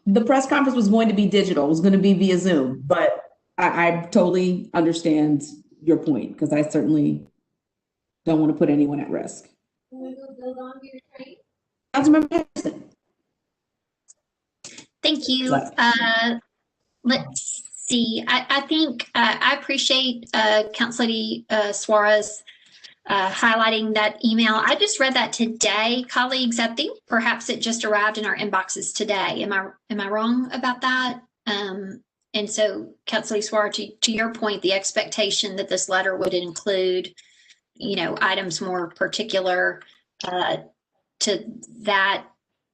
The press conference was going to be digital. It was going to be via Zoom, but I totally understand your point because I certainly don't want to put anyone at risk. Councilmember Henderson. Thank you. Let's see. I think I appreciate Council Lady Suarez highlighting that email. I just read that today, colleagues. I think perhaps it just arrived in our inboxes today. Am I wrong about that? And so, Council Lady Suarez, to your point, the expectation that this letter would include, items more particular to that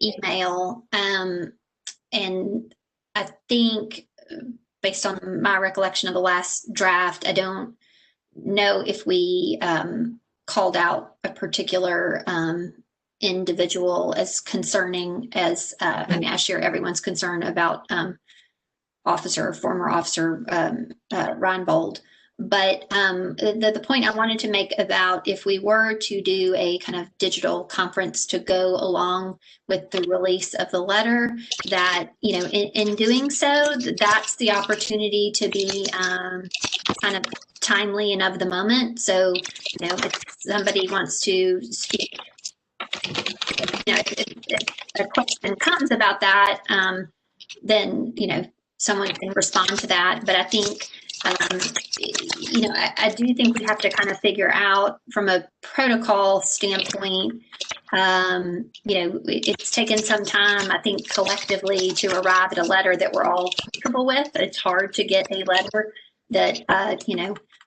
email. And I think, based on my recollection of the last draft, I don't know if we called out a particular individual as concerning as, I share everyone's concern about former officer Reinbold. But the point I wanted to make about if we were to do a kind of digital conference to go along with the release of the letter, that, in doing so, that's the opportunity to be kind of timely and of the moment. So, if somebody wants to speak, if a question comes about that, then, someone can respond to that. But I think, I do think we have to kind of figure out from a protocol standpoint, it's taken some time, I think, collectively to arrive at a letter that we're all comfortable with. It's hard to get a letter that,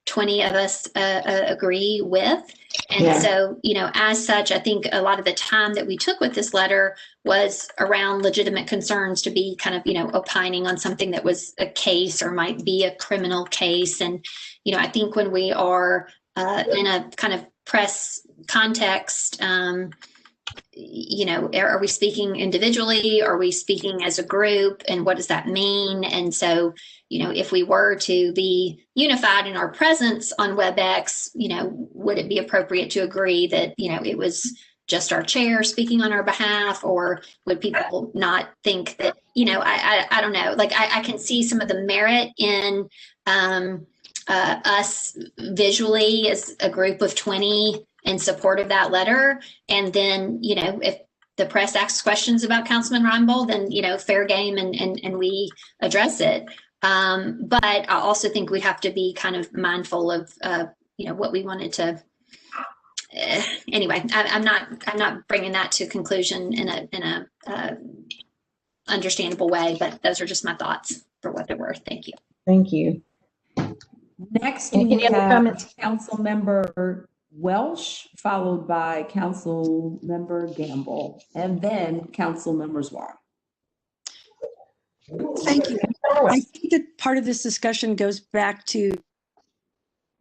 20 of us agree with. And so, as such, I think a lot of the time that we took with this letter was around legitimate concerns to be kind of, opining on something that was a case or might be a criminal case. And, I think when we are in a kind of press context, are we speaking individually? Are we speaking as a group? And what does that mean? And so, if we were to be unified in our presence on WebEx, would it be appropriate to agree that, it was just our chair speaking on our behalf, or would people not think that, I don't know, like I can see some of the merit in us visually as a group of 20 in support of that letter. And then, if the press asks questions about Councilman Reinbold, then, fair game and we address it. But I also think we have to be kind of mindful of, what we wanted to. Anyway, I'm not bringing that to conclusion in a understandable way, but those are just my thoughts for what they're worth. Thank you. Thank you. Next, we have Council Member Welsh, followed by Council Member Gamble, and then Council Member Suarez. Thank you. I think that part of this discussion goes back to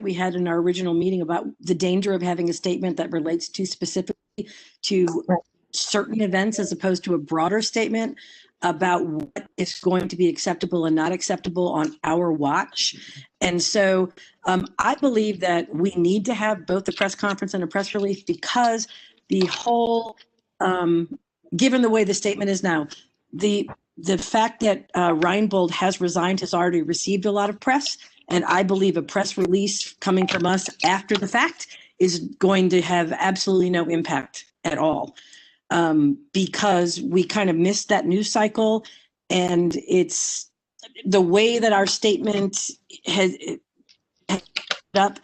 we had in our original meeting about the danger of having a statement that relates to specifically to certain events as opposed to a broader statement about what is going to be acceptable and not acceptable on our watch. And so I believe that we need to have both the press conference and a press release because the whole, given the way the statement is now, the fact that Reinbold has resigned has already received a lot of press. And I believe a press release coming from us after the fact is going to have absolutely no impact at all. Because we kind of missed that news cycle, and it's the way that our statement has up.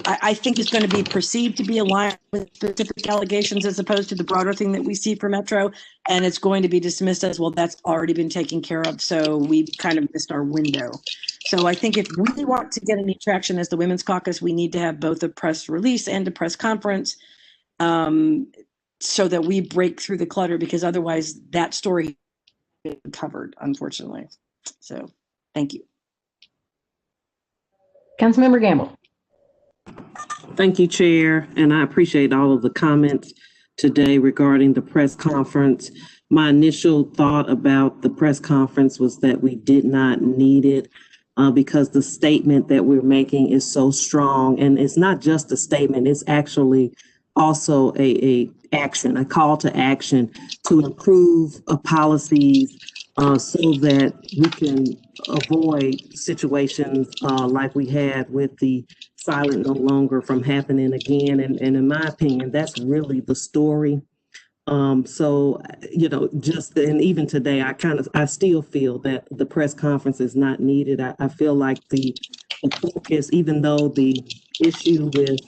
I think it's going to be perceived to be aligned with specific allegations as opposed to the broader thing that we see for Metro, and it's going to be dismissed as, well, that's already been taken care of, so we kind of missed our window. So I think if we want to get any traction as the Women's Caucus, we need to have both a press release and a press conference so that we break through the clutter, because otherwise that story is covered, unfortunately. So thank you. Councilmember Gamble. Thank you, Chair, and I appreciate all of the comments today regarding the press conference. My initial thought about the press conference was that we did not need it because the statement that we're making is so strong, and it's not just a statement, it's actually also a call to action to improve policies so that we can avoid situations like we had with the silent no longer from happening again. And in my opinion, that's really the story. So, and even today, I still feel that the press conference is not needed. I feel like the focus, even though the issue with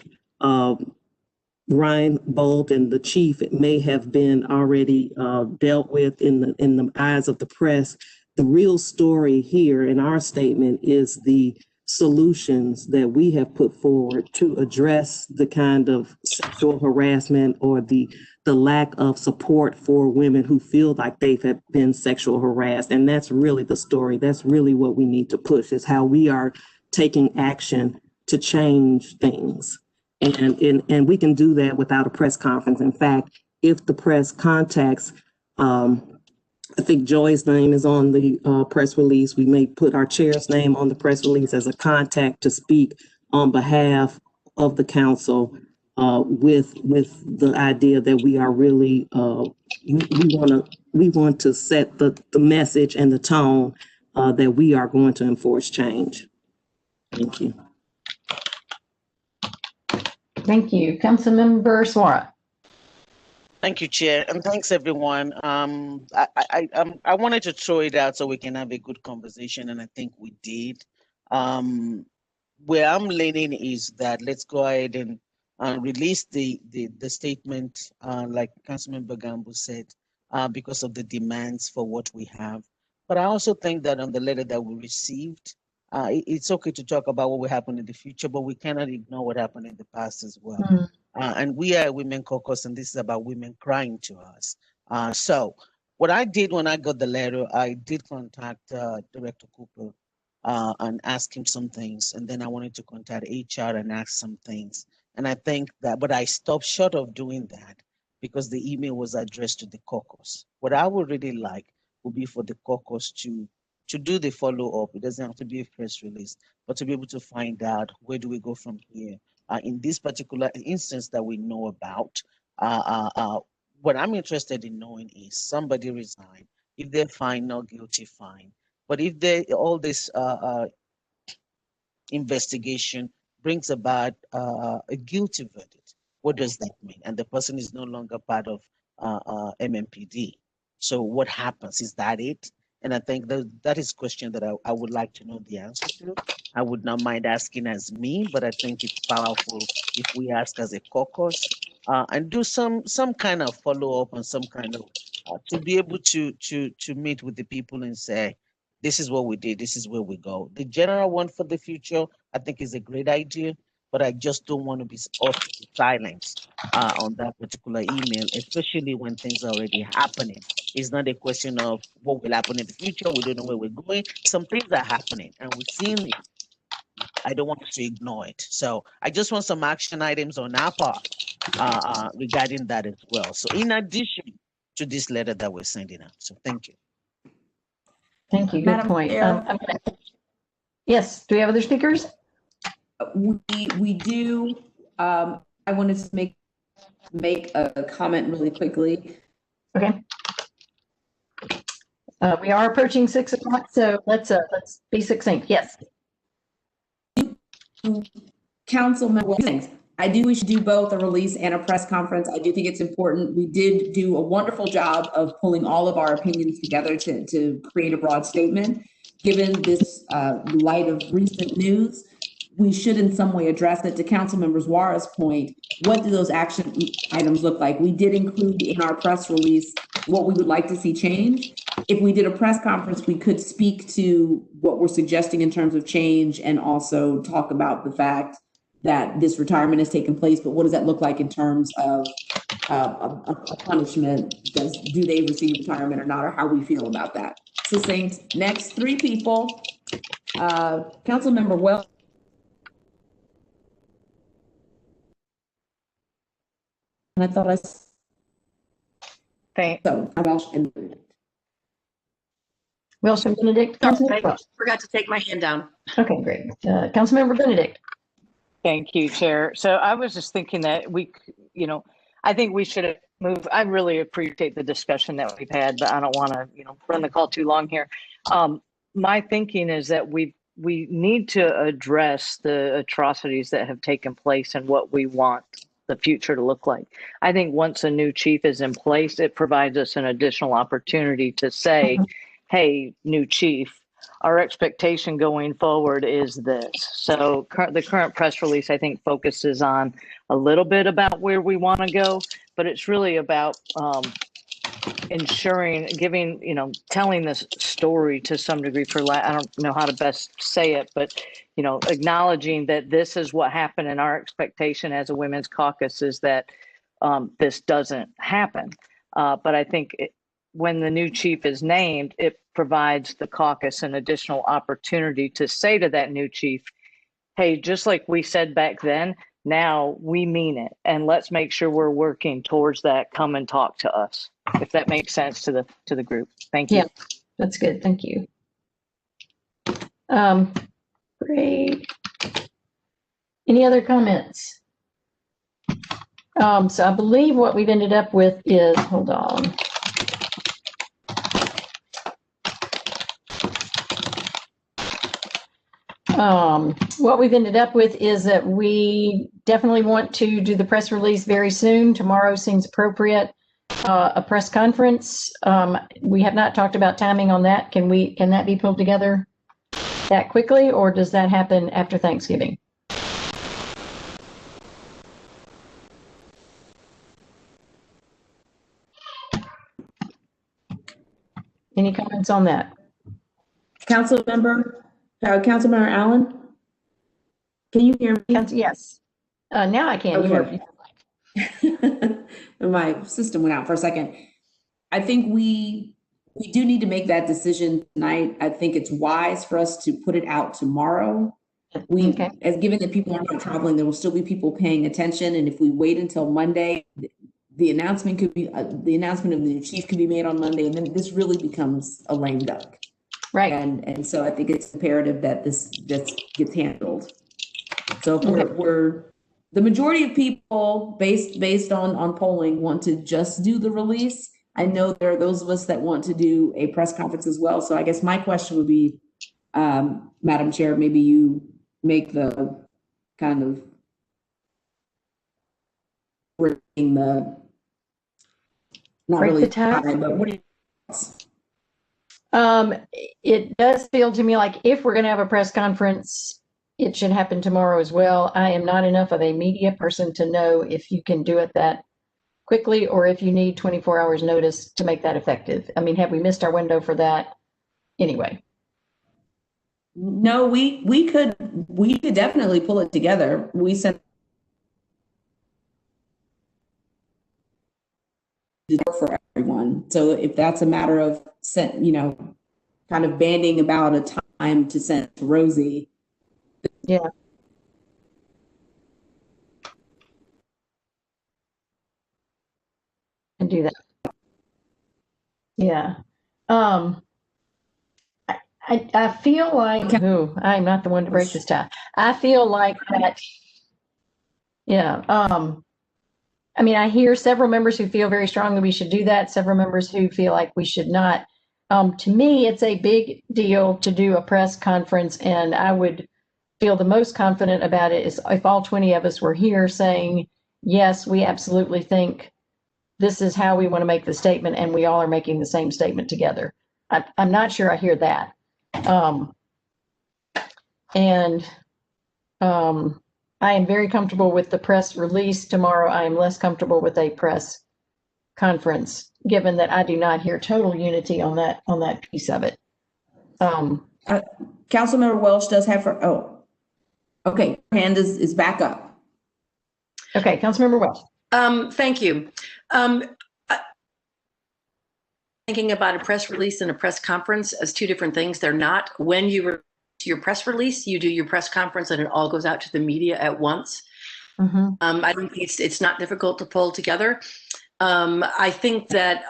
Ryan Bolt and the chief, it may have been already dealt with in the eyes of the press. The real story here in our statement is the solutions that we have put forward to address the kind of sexual harassment or the lack of support for women who feel like they've been sexual harassed. And that's really the story. That's really what we need to push, is how we are taking action to change things. And we can do that without a press conference. In fact, if the press contacts, I think Joy's name is on the press release. We may put our chair's name on the press release as a contact to speak on behalf of the council with the idea that we are really we want to set the message and the tone that we are going to enforce change. Thank you. Thank you. Councilmember Suara. Thank you, Chair, and thanks everyone. I wanted to throw it out so we can have a good conversation, and I think we did. Where I'm leaning is that let's go ahead and release the statement, like Councilmember Gambo said, because of the demands for what we have. But I also think that on the letter that we received, it's okay to talk about what will happen in the future, but we cannot ignore what happened in the past as well. Mm. And we are a women caucus, and this is about women crying to us. So what I did when I got the letter, I did contact Director Cooper and ask him some things. And then I wanted to contact HR and ask some things. And I think that, but I stopped short of doing that because the email was addressed to the caucus. What I would really like would be for the caucus to do the follow-up. It doesn't have to be a press release, but to be able to find out where do we go from here. In this particular instance that we know about, what I'm interested in knowing is somebody resigned. If they're fine, not guilty, fine. But if all this investigation brings about a guilty verdict, what does that mean? And the person is no longer part of MMPD. So what happens? Is that it? And I think that is a question that I would like to know the answer to. I would not mind asking as me, but I think it's powerful if we ask as a caucus and do some kind of follow-up and some kind of to be able to meet with the people and say, this is what we did, this is where we go. The general one for the future, I think, is a great idea, but I just don't want to be silenced on that particular email, especially when things are already happening. It's not a question of what will happen in the future. We don't know where we're going. Some things are happening and we've seen it. I don't want to ignore it. So I just want some action items on our part regarding that as well. So in addition to this letter that we're sending out. So thank you. Thank you. Good Madam point. Chair? Yes. Do we have other speakers? We do. I wanted to make a comment really quickly. Okay. We are approaching 6 o'clock, so let's be succinct. Yes. Council members, I do we should do both a release and a press conference. I do think it's important. We did do a wonderful job of pulling all of our opinions together to create a broad statement. Given this light of recent news, we should in some way address it. To Councilmember Suara's point, what do those action items look like? We did include in our press release what we would like to see change. If we did a press conference, we could speak to what we're suggesting in terms of change and also talk about the fact that this retirement has taken place, but what does that look like in terms of a punishment? Do they receive retirement or not, or how we feel about that? Succinct. Next, 3 people. Councilmember Wells. And I thought I Welsh and Welsh and Benedict. I forgot to take my hand down. Okay, great. Councilmember Benedict. Thank you, Chair. So I was just thinking that you know, I think we should move. I really appreciate the discussion that we've had, but I don't want to, you know, run the call too long here. My thinking is that we need to address the atrocities that have taken place and what we want the future to look like. I think once a new chief is in place, it provides us an additional opportunity to say, hey, new chief, our expectation going forward is this. So the current press release, I think, focuses on a little bit about where we want to go, but it's really about ensuring, giving, you know, telling this story to some degree, I don't know how to best say it, but, you know, acknowledging that this is what happened, and our expectation as a women's caucus is that this doesn't happen. But I think when the new chief is named, it provides the caucus an additional opportunity to say to that new chief, hey, just like we said back then, now we mean it, and let's make sure we're working towards that. Come and talk to us, if that makes sense to the group. Thank you. Yeah, that's good. Thank you. Great. Any other comments? So I believe what we've ended up with is, hold on. What we've ended up with is that we definitely want to do the press release very soon. Tomorrow seems appropriate. A press conference. We have not talked about timing on that. Can that be pulled together that quickly, or does that happen after Thanksgiving? Any comments on that? Councilmember Allen, can you hear me? Yes. Now I can. Okay. My system went out for a second. I think we do need to make that decision tonight. I think it's wise for us to put it out tomorrow. As given that people are not traveling, there will still be people paying attention. And if we wait until Monday, the announcement could be the announcement of the new chief could be made on Monday, and then this really becomes a lame duck. Right. And so I think it's imperative that this gets handled. So if we're the majority of people based on polling want to just do the release. I know there are those of us that want to do a press conference as well. So I guess my question would be, Madam Chair, maybe you make the kind of breaking the not break really the tie, but what do you? It does feel to me like if we're going to have a press conference, it should happen tomorrow as well. I am not enough of a media person to know if you can do it that quickly or if you need 24 hours notice to make that effective. I mean, have we missed our window for that anyway? No, we could definitely pull it together. We sent for everyone. So if that's a matter of kind of banding about a time to send to Rosie. Yeah. And do that. Yeah. I feel like, I'm not the one to break this tie. I feel like that, yeah. I mean, I hear several members who feel very strongly we should do that, several members who feel like we should not. To me, it's a big deal to do a press conference, and I would feel the most confident about it is if all 20 of us were here saying, yes, we absolutely think this is how we want to make the statement, and we all are making the same statement together. I'm not sure I hear that. I am very comfortable with the press release tomorrow. I am less comfortable with a press conference, given that I do not hear total unity on that piece of it. Councilmember Welsh does have her, okay, hand is back up. Okay, Councilmember Welsh. Thank you. Thinking about a press release and a press conference as two different things. They're not. When you were to your press release, you do your press conference and it all goes out to the media at once. Mm-hmm. I don't think it's not difficult to pull together. I think that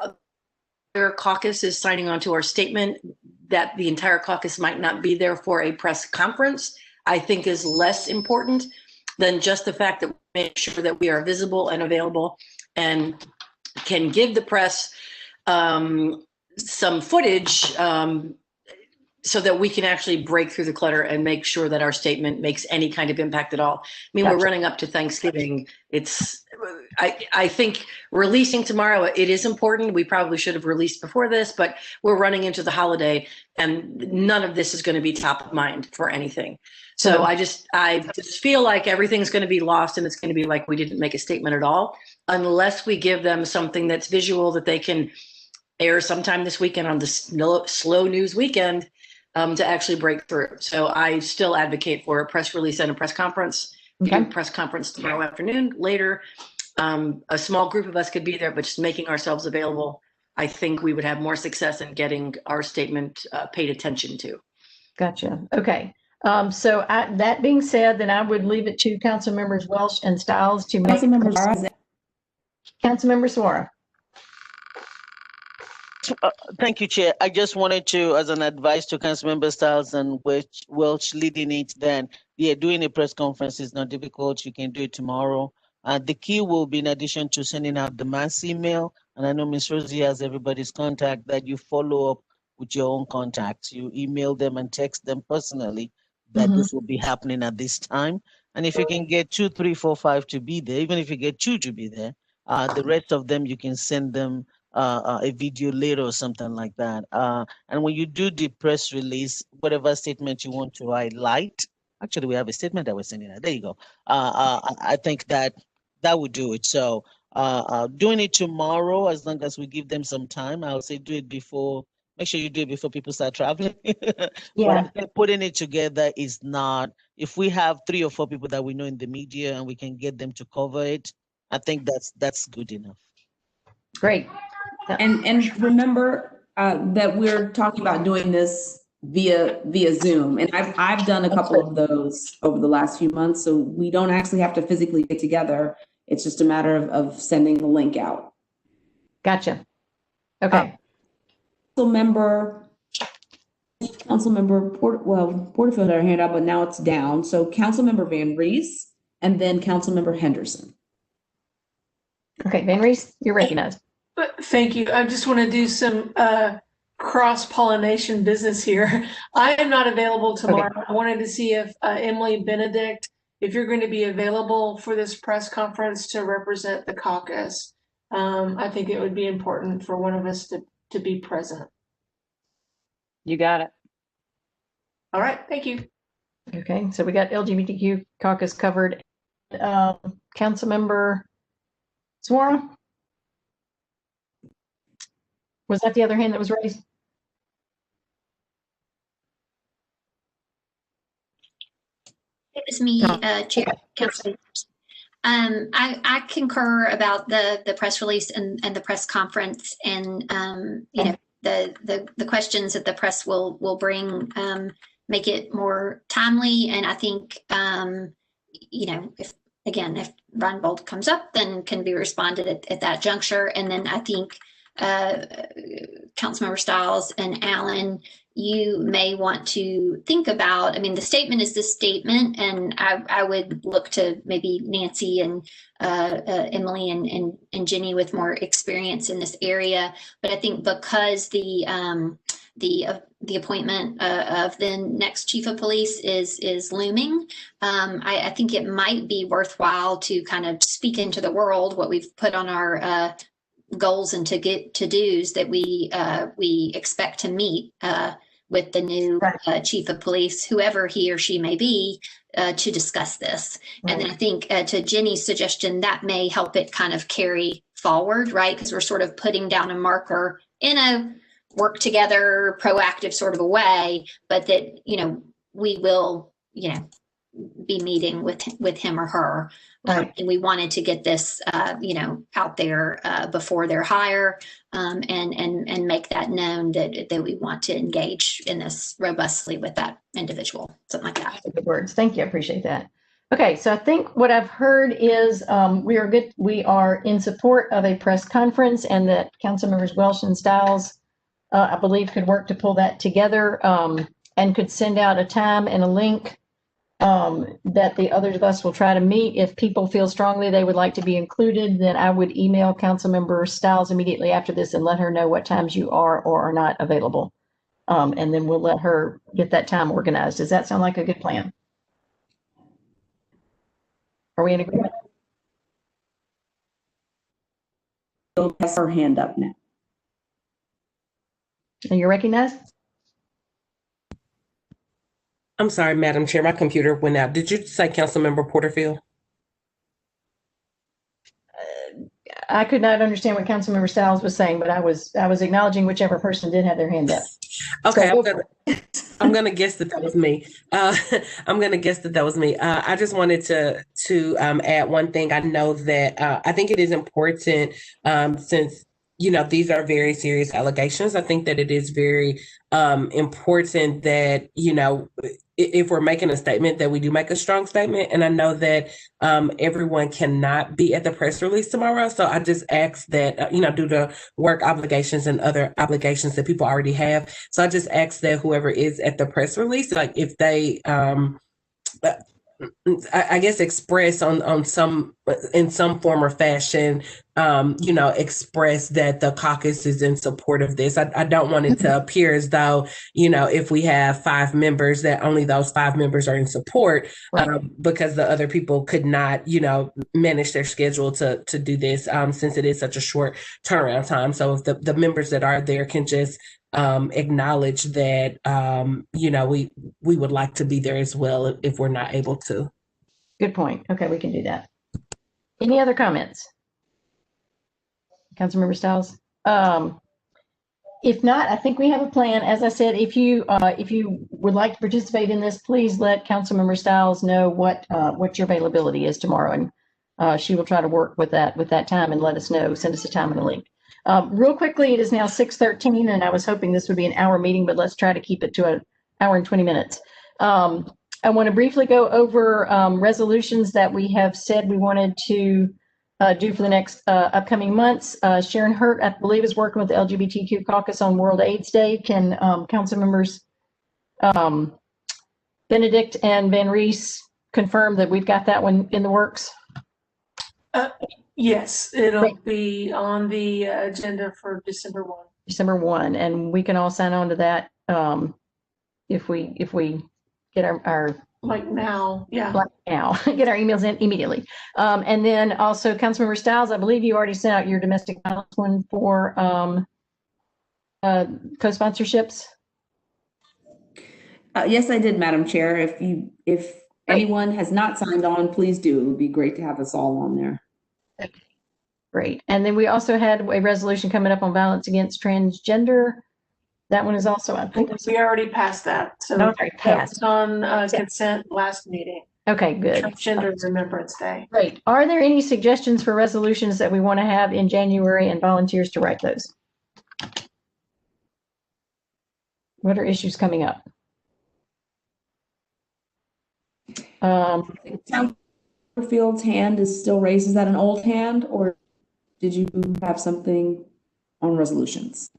their caucus is signing on to our statement that the entire caucus might not be there for a press conference, I think is less important than just the fact that make sure that we are visible and available and can give the press some footage so that we can actually break through the clutter and make sure that our statement makes any kind of impact at all. I mean, Gotcha. we're running up to Thanksgiving. I think releasing tomorrow, it is important. We probably should have released before this, but we're running into the holiday and none of this is going to be top of mind for anything. So I just feel like everything's going to be lost and it's going to be like we didn't make a statement at all, unless we give them something that's visual that they can air sometime this weekend on the slow news weekend to actually break through. So I still advocate for a press release and a press conference. Okay. Do a press conference tomorrow afternoon later. A small group of us could be there, but just making ourselves available, I think we would have more success in getting our statement paid attention to. Gotcha. Okay. So that being said, then I would leave it to Council Members Welsh and Stiles to make. Councilmember Suara. Thank you, Chair. I just wanted to, as an advice to Councilmember Stiles and Welch leading it, then, yeah, doing a press conference is not difficult. You can do it tomorrow. The key will be, in addition to sending out the mass email, and I know Ms. Rosie has everybody's contact, that you follow up with your own contacts. You email them and text them personally that this will be happening at this time. And if you can get 2, 3, 4, 5 to be there, even if you get 2 to be there, the rest of them, you can send them a video later or something like that. And when you do the press release, whatever statement you want to highlight, actually we have a statement that we're sending out. There you go. I think that would do it. So doing it tomorrow, as long as we give them some time, I would say do it before, make sure you do it before people start traveling. Yeah. But putting it together is not, if we have 3 or 4 people that we know in the media and we can get them to cover it, I think that's good enough. Great. And remember that we're talking about doing this via Zoom, and I've done a couple of those over the last few months, so we don't actually have to physically get together. It's just a matter of sending the link out. Gotcha. Okay. Councilmember Porterfield had her hand up, but now it's down. So Councilmember Van Rees, and then Councilmember Henderson. Okay, Van Rees, you're recognized. Thank you. I just want to do some cross-pollination business here. I am not available tomorrow. Okay. I wanted to see if Emily Benedict, if you're going to be available for this press conference to represent the caucus. I think it would be important for one of us to be present. You got it. All right. Thank you. Okay. So we got LGBTQ caucus covered. Councilmember Suara? Was that the other hand that was raised? It was me, Chair. Council. I concur about the press release and the press conference, and you know, the questions that the press will bring make it more timely. And I think you know, if Ron Bold comes up, then can be responded at that juncture. And then I think Councilmember Stiles and Allen, you may want to think about, I mean, the statement is this statement, and I would look to maybe Nancy and Emily and Jenny with more experience in this area. But I think because the appointment of the next chief of police is looming, I think it might be worthwhile to kind of speak into the world what we've put on our goals and to-dos that we expect to meet with the new chief of police, whoever he or she may be, to discuss this. Right. And then I think to Jenny's suggestion, that may help it kind of carry forward, right? Because we're sort of putting down a marker in a work together, proactive sort of a way, but that, you know, we will, you know, be meeting with him or her. Right. And we wanted to get this, you know, out there before their hire, and make that known that we want to engage in this robustly with that individual, something like that. Good words. Thank you. I appreciate that. Okay, so I think what I've heard is we are in support of a press conference, and that Council Members Welsh and Stiles, I believe, could work to pull that together, and could send out a time and a link that the others of us will try to meet. If people feel strongly they would like to be included, then I would email Councilmember Stiles immediately after this and let her know what times you are or are not available. And then we'll let her get that time organized. Does that sound like a good plan? Are we in agreement? Has her hand up now. And you're recognized? I'm sorry, Madam Chair, my computer went out. Did you say Councilmember Porterfield? I could not understand what Councilmember Stiles was saying, but I was acknowledging whichever person did have their hand up. Okay, So I'm gonna guess that was me. I'm gonna guess that was me. I just wanted to add one thing. I know that I think it is important since these are very serious allegations. I think that it is very important that if we're making a statement, that we do make a strong statement. And I know that everyone cannot be at the press release tomorrow. So I just ask that, due to work obligations and other obligations that people already have. So I just ask that whoever is at the press release, like if they, I guess express in some form or fashion, express that the caucus is in support of this. I don't want it to appear as though, if we have 5 members, that only those 5 members are in support, right. Because the other people could not, manage their schedule to do this, since it is such a short turnaround time. So if the members that are there can just acknowledge that, we would like to be there as well if we're not able to. Good point. Okay, we can do that. Any other comments? Councilmember Stiles? If not, I think we have a plan. As I said, if you would like to participate in this, please let Councilmember Stiles know what your availability is tomorrow, and she will try to work with that time and let us know. Send us a time and a link. Real quickly, it is now 6:13, and I was hoping this would be an hour meeting, but let's try to keep it to an hour and 20 minutes. I want to briefly go over resolutions that we have said we wanted to do for the next upcoming months. Sharon Hurt, I believe, is working with the LGBTQ Caucus on World AIDS Day. Can council members Benedict and Van Rees confirm that we've got that one in the works? Yes, it'll be on the agenda for December 1. December 1, and we can all sign on to that if we get our like now, yeah. Like now, get our emails in immediately. And then also, Councilmember Stiles, I believe you already sent out your domestic violence one for co-sponsorships. Yes, I did, Madam Chair. If anyone has not signed on, please do. It would be great to have us all on there. Okay. Great. And then we also had a resolution coming up on violence against transgender. That one is also, I think we already passed that. So passed on consent last meeting. Okay, good. Transgender Remembrance Day. Great. Are there any suggestions for resolutions that we want to have in January and volunteers to write those? What are issues coming up? Field's hand is still raised. Is that an old hand, or did you have something on resolutions?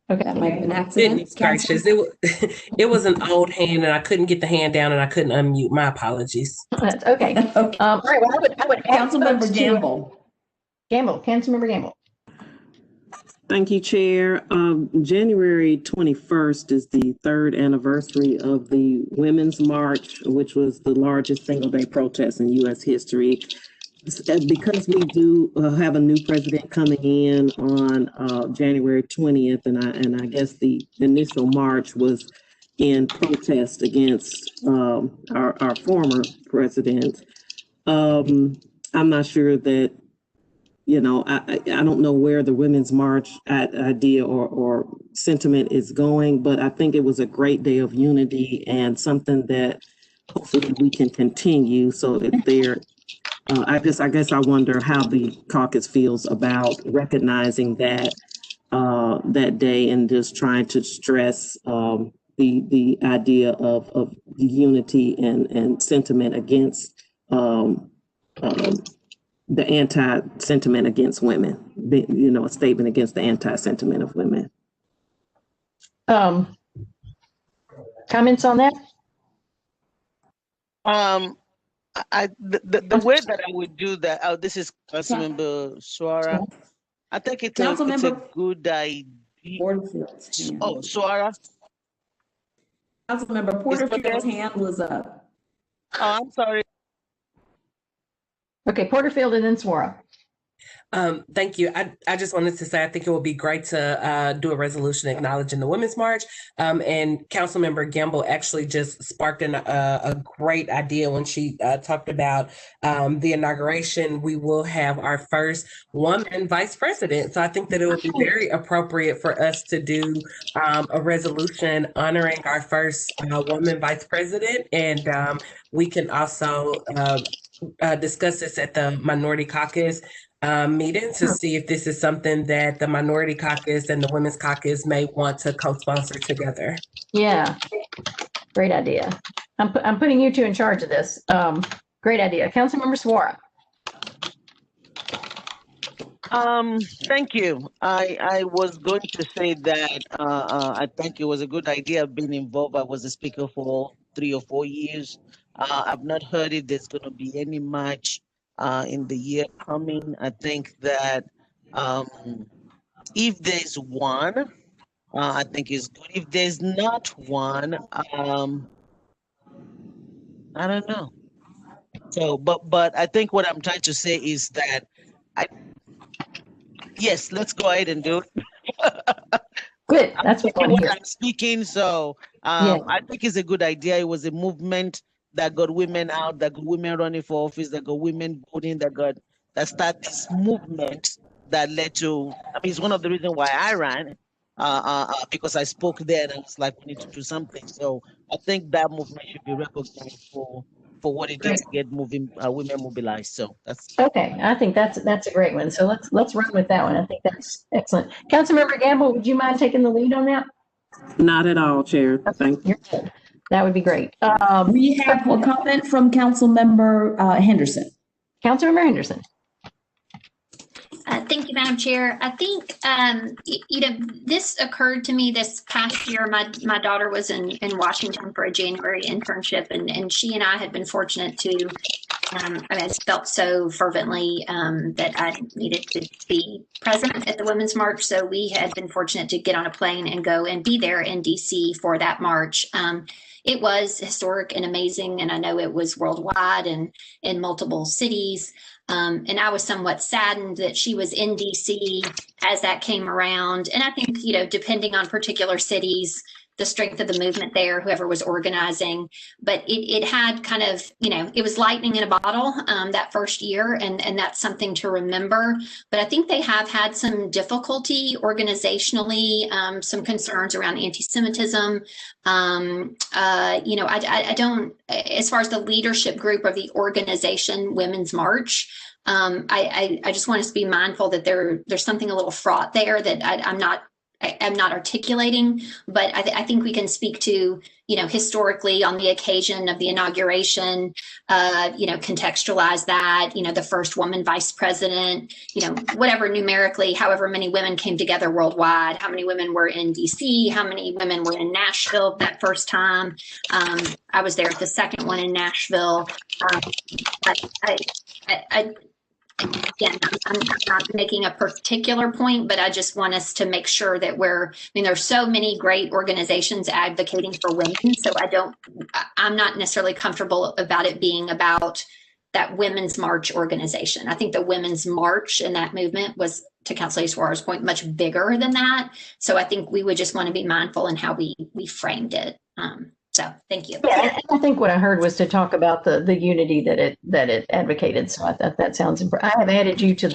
Okay, that might be an accident. It was an old hand, and I couldn't get the hand down, and I couldn't unmute. My apologies. That's okay. Okay. All right. Well, I would Councilmember Gamble. Councilmember Gamble. Thank you, Chair. January 21st is the 3rd anniversary of the Women's March, which was the largest single-day protest in U.S. history. Because we do have a new president coming in on January 20th, and I guess the initial march was in protest against our former president. I'm not sure that, I don't know where the Women's March idea or sentiment is going, but I think it was a great day of unity and something that hopefully we can continue. So if there, I guess I wonder how the caucus feels about recognizing that that day and just trying to stress the idea of unity and sentiment against the anti-sentiment against women, a statement against the anti-sentiment of women. Comments on that? The way that I would do that. Oh, this is Councilmember Suara. I think it's a good idea. Oh, Suara. Councilmember Porterfield's hand was up. Oh, I'm sorry. Okay, Porterfield and then Suara. Thank you. I just wanted to say I think it would be great to do a resolution acknowledging the Women's March. And Councilmember Gamble actually just sparked a great idea when she talked about the inauguration. We will have our first woman vice president. So I think that it would be very appropriate for us to do a resolution honoring our first woman vice president. And we can also discuss this at the Minority Caucus meeting to see if this is something that the Minority Caucus and the Women's Caucus may want to co-sponsor together. Yeah, great idea. I'm putting you two in charge of this. Great idea. Councilmember Suara. Thank you. I was going to say that I think it was a good idea of being involved. I was a speaker for 3 or 4 years. I've not heard if there's going to be any match in the year coming. I think that if there's one, I think it's good. If there's not one, I don't know. So, but I think what I'm trying to say is that yes, let's go ahead and do it. Good. That's what I'm speaking. So I think it's a good idea. It was a movement that got women out, that got women running for office, that got women voting, that started this movement that led to. I mean, it's one of the reasons why I ran, because I spoke there and I was like, we need to do something. So I think that movement should be recognized for what it did to get women mobilized. So that's okay. I think that's a great one. So let's run with that one. I think that's excellent. Councilmember Gamble, would you mind taking the lead on that? Not at all, Chair. Thank you. That would be great. We have a comment from Councilmember Henderson. Councilmember Henderson. Thank you, Madam Chair. I think, this occurred to me this past year. My daughter was in Washington for a January internship, and she and I had been fortunate to, I felt so fervently that I needed to be present at the Women's March. So we had been fortunate to get on a plane and go and be there in DC for that march. It was historic and amazing, and I know it was worldwide and in multiple cities. And I was somewhat saddened that she was in DC as that came around. And I think, depending on particular cities, the strength of the movement there, whoever was organizing, but it had kind of, it was lightning in a bottle that first year, and that's something to remember. But I think they have had some difficulty organizationally, some concerns around anti-Semitism. I don't, as far as the leadership group of the organization Women's March, I just want us to be mindful that there's something a little fraught there that I'm not articulating, but I think we can speak to, historically on the occasion of the inauguration, contextualize that, the first woman vice president, whatever numerically, however many women came together worldwide, how many women were in DC, how many women were in Nashville that first time. I was there at the second one in Nashville. Again, I'm not making a particular point, but I just want us to make sure that there's so many great organizations advocating for women. So I'm not necessarily comfortable about it being about that Women's March organization. I think the Women's March and that movement was, to Councilor Suarez's point, much bigger than that. So I think we would just want to be mindful in how we framed it. So thank you. Yeah, I think what I heard was to talk about the unity that it advocated. So I thought that sounds important. I have added you to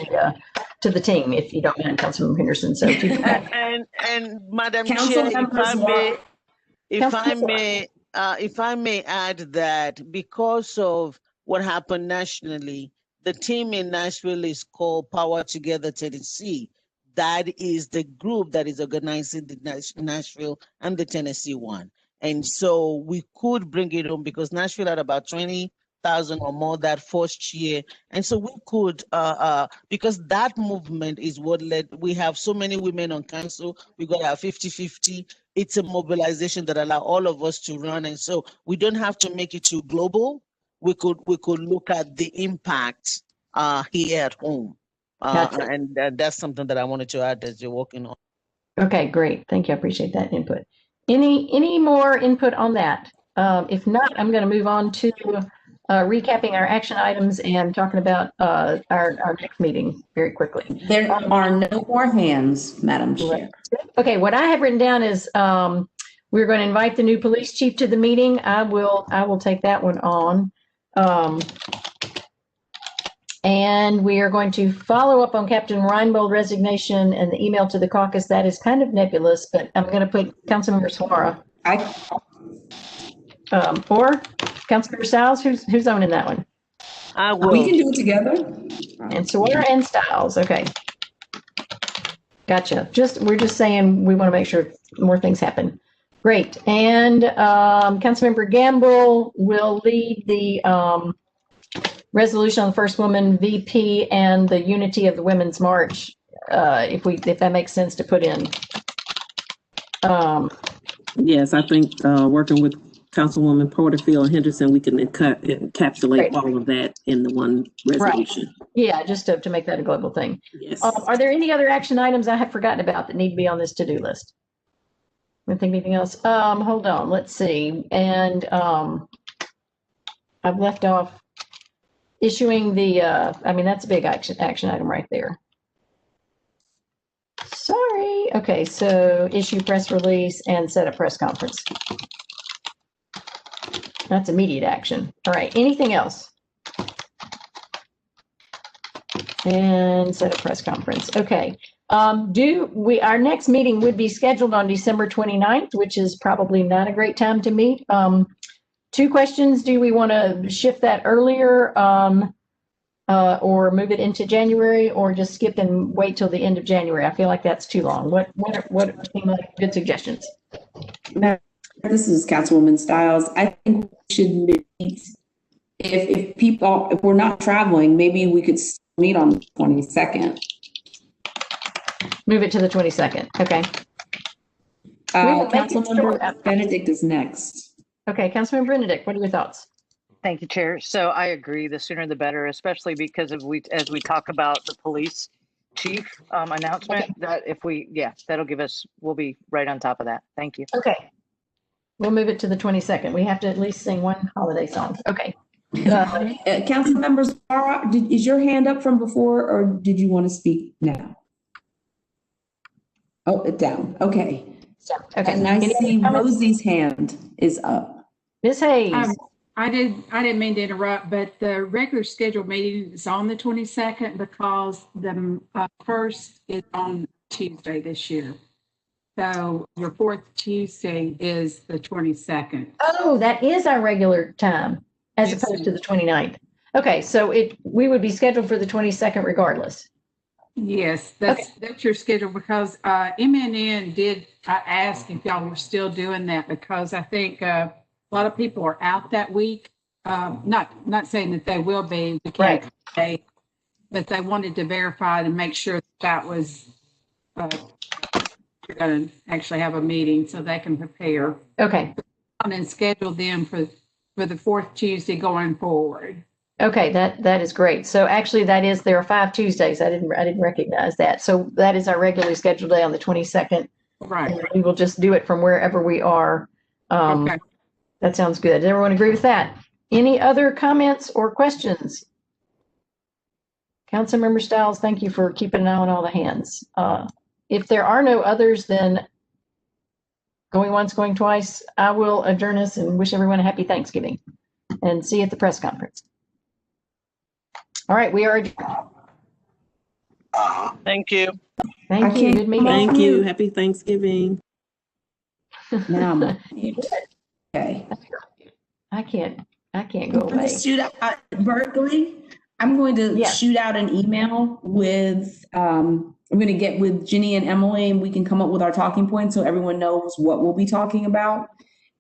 the team, if you don't mind, Councilman Henderson. So and Madam Chair, if I may add that because of what happened nationally, the team in Nashville is called Power Together Tennessee. That is the group that is organizing the Nashville and the Tennessee one. And so we could bring it home because Nashville had about 20,000 or more that first year. And so we could, because that movement is what led, we have so many women on council, we got our 50-50. it's a mobilization that allow all of us to run. And so we don't have to make it too global. We could look at the impact here at home. Gotcha. And that's something that I wanted to add as you're working on. Okay, great. Thank you. I appreciate that input. Any more input on that? If not, I'm going to move on to recapping our action items and talking about our next meeting very quickly. There are no more hands, Madam Chair. Okay, what I have written down is we're going to invite the new police chief to the meeting. I will take that one on. And we are going to follow up on Captain Reinbold resignation and the email to the caucus. That is kind of nebulous, but I'm going to put Councilmember Suara. Or Councilmember Stiles, who's owning that one? I will. We can do it together. And Suara and Stiles. Okay. Gotcha. We're just saying we want to make sure more things happen. Great. And Councilmember Gamble will lead the resolution on the First Woman VP and the unity of the Women's March, if that makes sense to put in. Yes, I think working with Councilwoman Porterfield and Henderson, we can encapsulate all of that in the one resolution. Right. Yeah, just to make that a global thing. Yes. Are there any other action items I have forgotten about that need to be on this to-do list? I think anything else? Hold on, let's see. And I've left off issuing the, that's a big action item right there. Sorry. Okay, so issue press release and set a press conference. That's immediate action. All right, anything else? And set a press conference. Okay. Our next meeting would be scheduled on December 29th, which is probably not a great time to meet. Two questions. Do we want to shift that earlier or move it into January, or just skip and wait till the end of January? I feel like that's too long. What seem like good suggestions? This is Councilwoman Stiles. I think we should meet, if we're not traveling, maybe we could meet on the 22nd. Move it to the 22nd. Okay. Councilmember Benedict is next. Okay, Councilmember Benedict, what are your thoughts? Thank you, Chair. So I agree, the sooner the better, especially because as we talk about the police chief announcement, that that'll give us, we'll be right on top of that. Thank you. Okay. We'll move it to the 22nd. We have to at least sing one holiday song. Okay. Council members, is your hand up from before, or did you want to speak now? Oh, it's down. Okay. Okay. And I see Rosie's hand is up. Ms. Hayes. I didn't mean to interrupt, but the regular scheduled meeting is on the 22nd because the first is on Tuesday this year. So your fourth Tuesday is the 22nd. Oh, that is our regular time as opposed to the 29th. Okay, so we would be scheduled for the 22nd regardless. Yes, that's your schedule, because MNN did ask if y'all were still doing that, because I think a lot of people are out that week. Not saying that they will be, right, but they wanted to verify and make sure that was we're going to actually have a meeting so they can prepare. Okay. And schedule them for the fourth Tuesday going forward. Okay, that is great. So actually there are 5 Tuesdays. I didn't recognize that. So that is our regularly scheduled day on the 22nd. Right. And we will just do it from wherever we are. Okay. That sounds good. Does everyone agree with that? Any other comments or questions? Councilmember Stiles, thank you for keeping an eye on all the hands. If there are no others, then going once, going twice, I will adjourn us and wish everyone a happy Thanksgiving and see you at the press conference. All right, we are adjourned. Thank you. Thank you. Good meeting. Thank you. Happy Thanksgiving. Now I'm okay. I can't go away. Shoot out Berkeley. I'm going to shoot out an email with I'm going to get with Jenny and Emily, and we can come up with our talking points so everyone knows what we'll be talking about,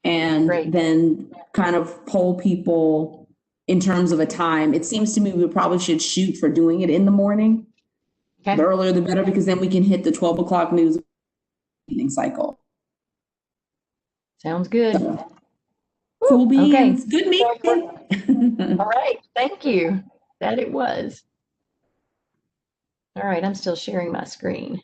and then kind of poll people in terms of a time. It seems to me we probably should shoot for doing it in the morning. Okay. The earlier the better, because then we can hit the 12 o'clock news meeting cycle. Sounds good. Cool Okay. beans. Good meeting. All right. Thank you. That it was. All right. I'm still sharing my screen.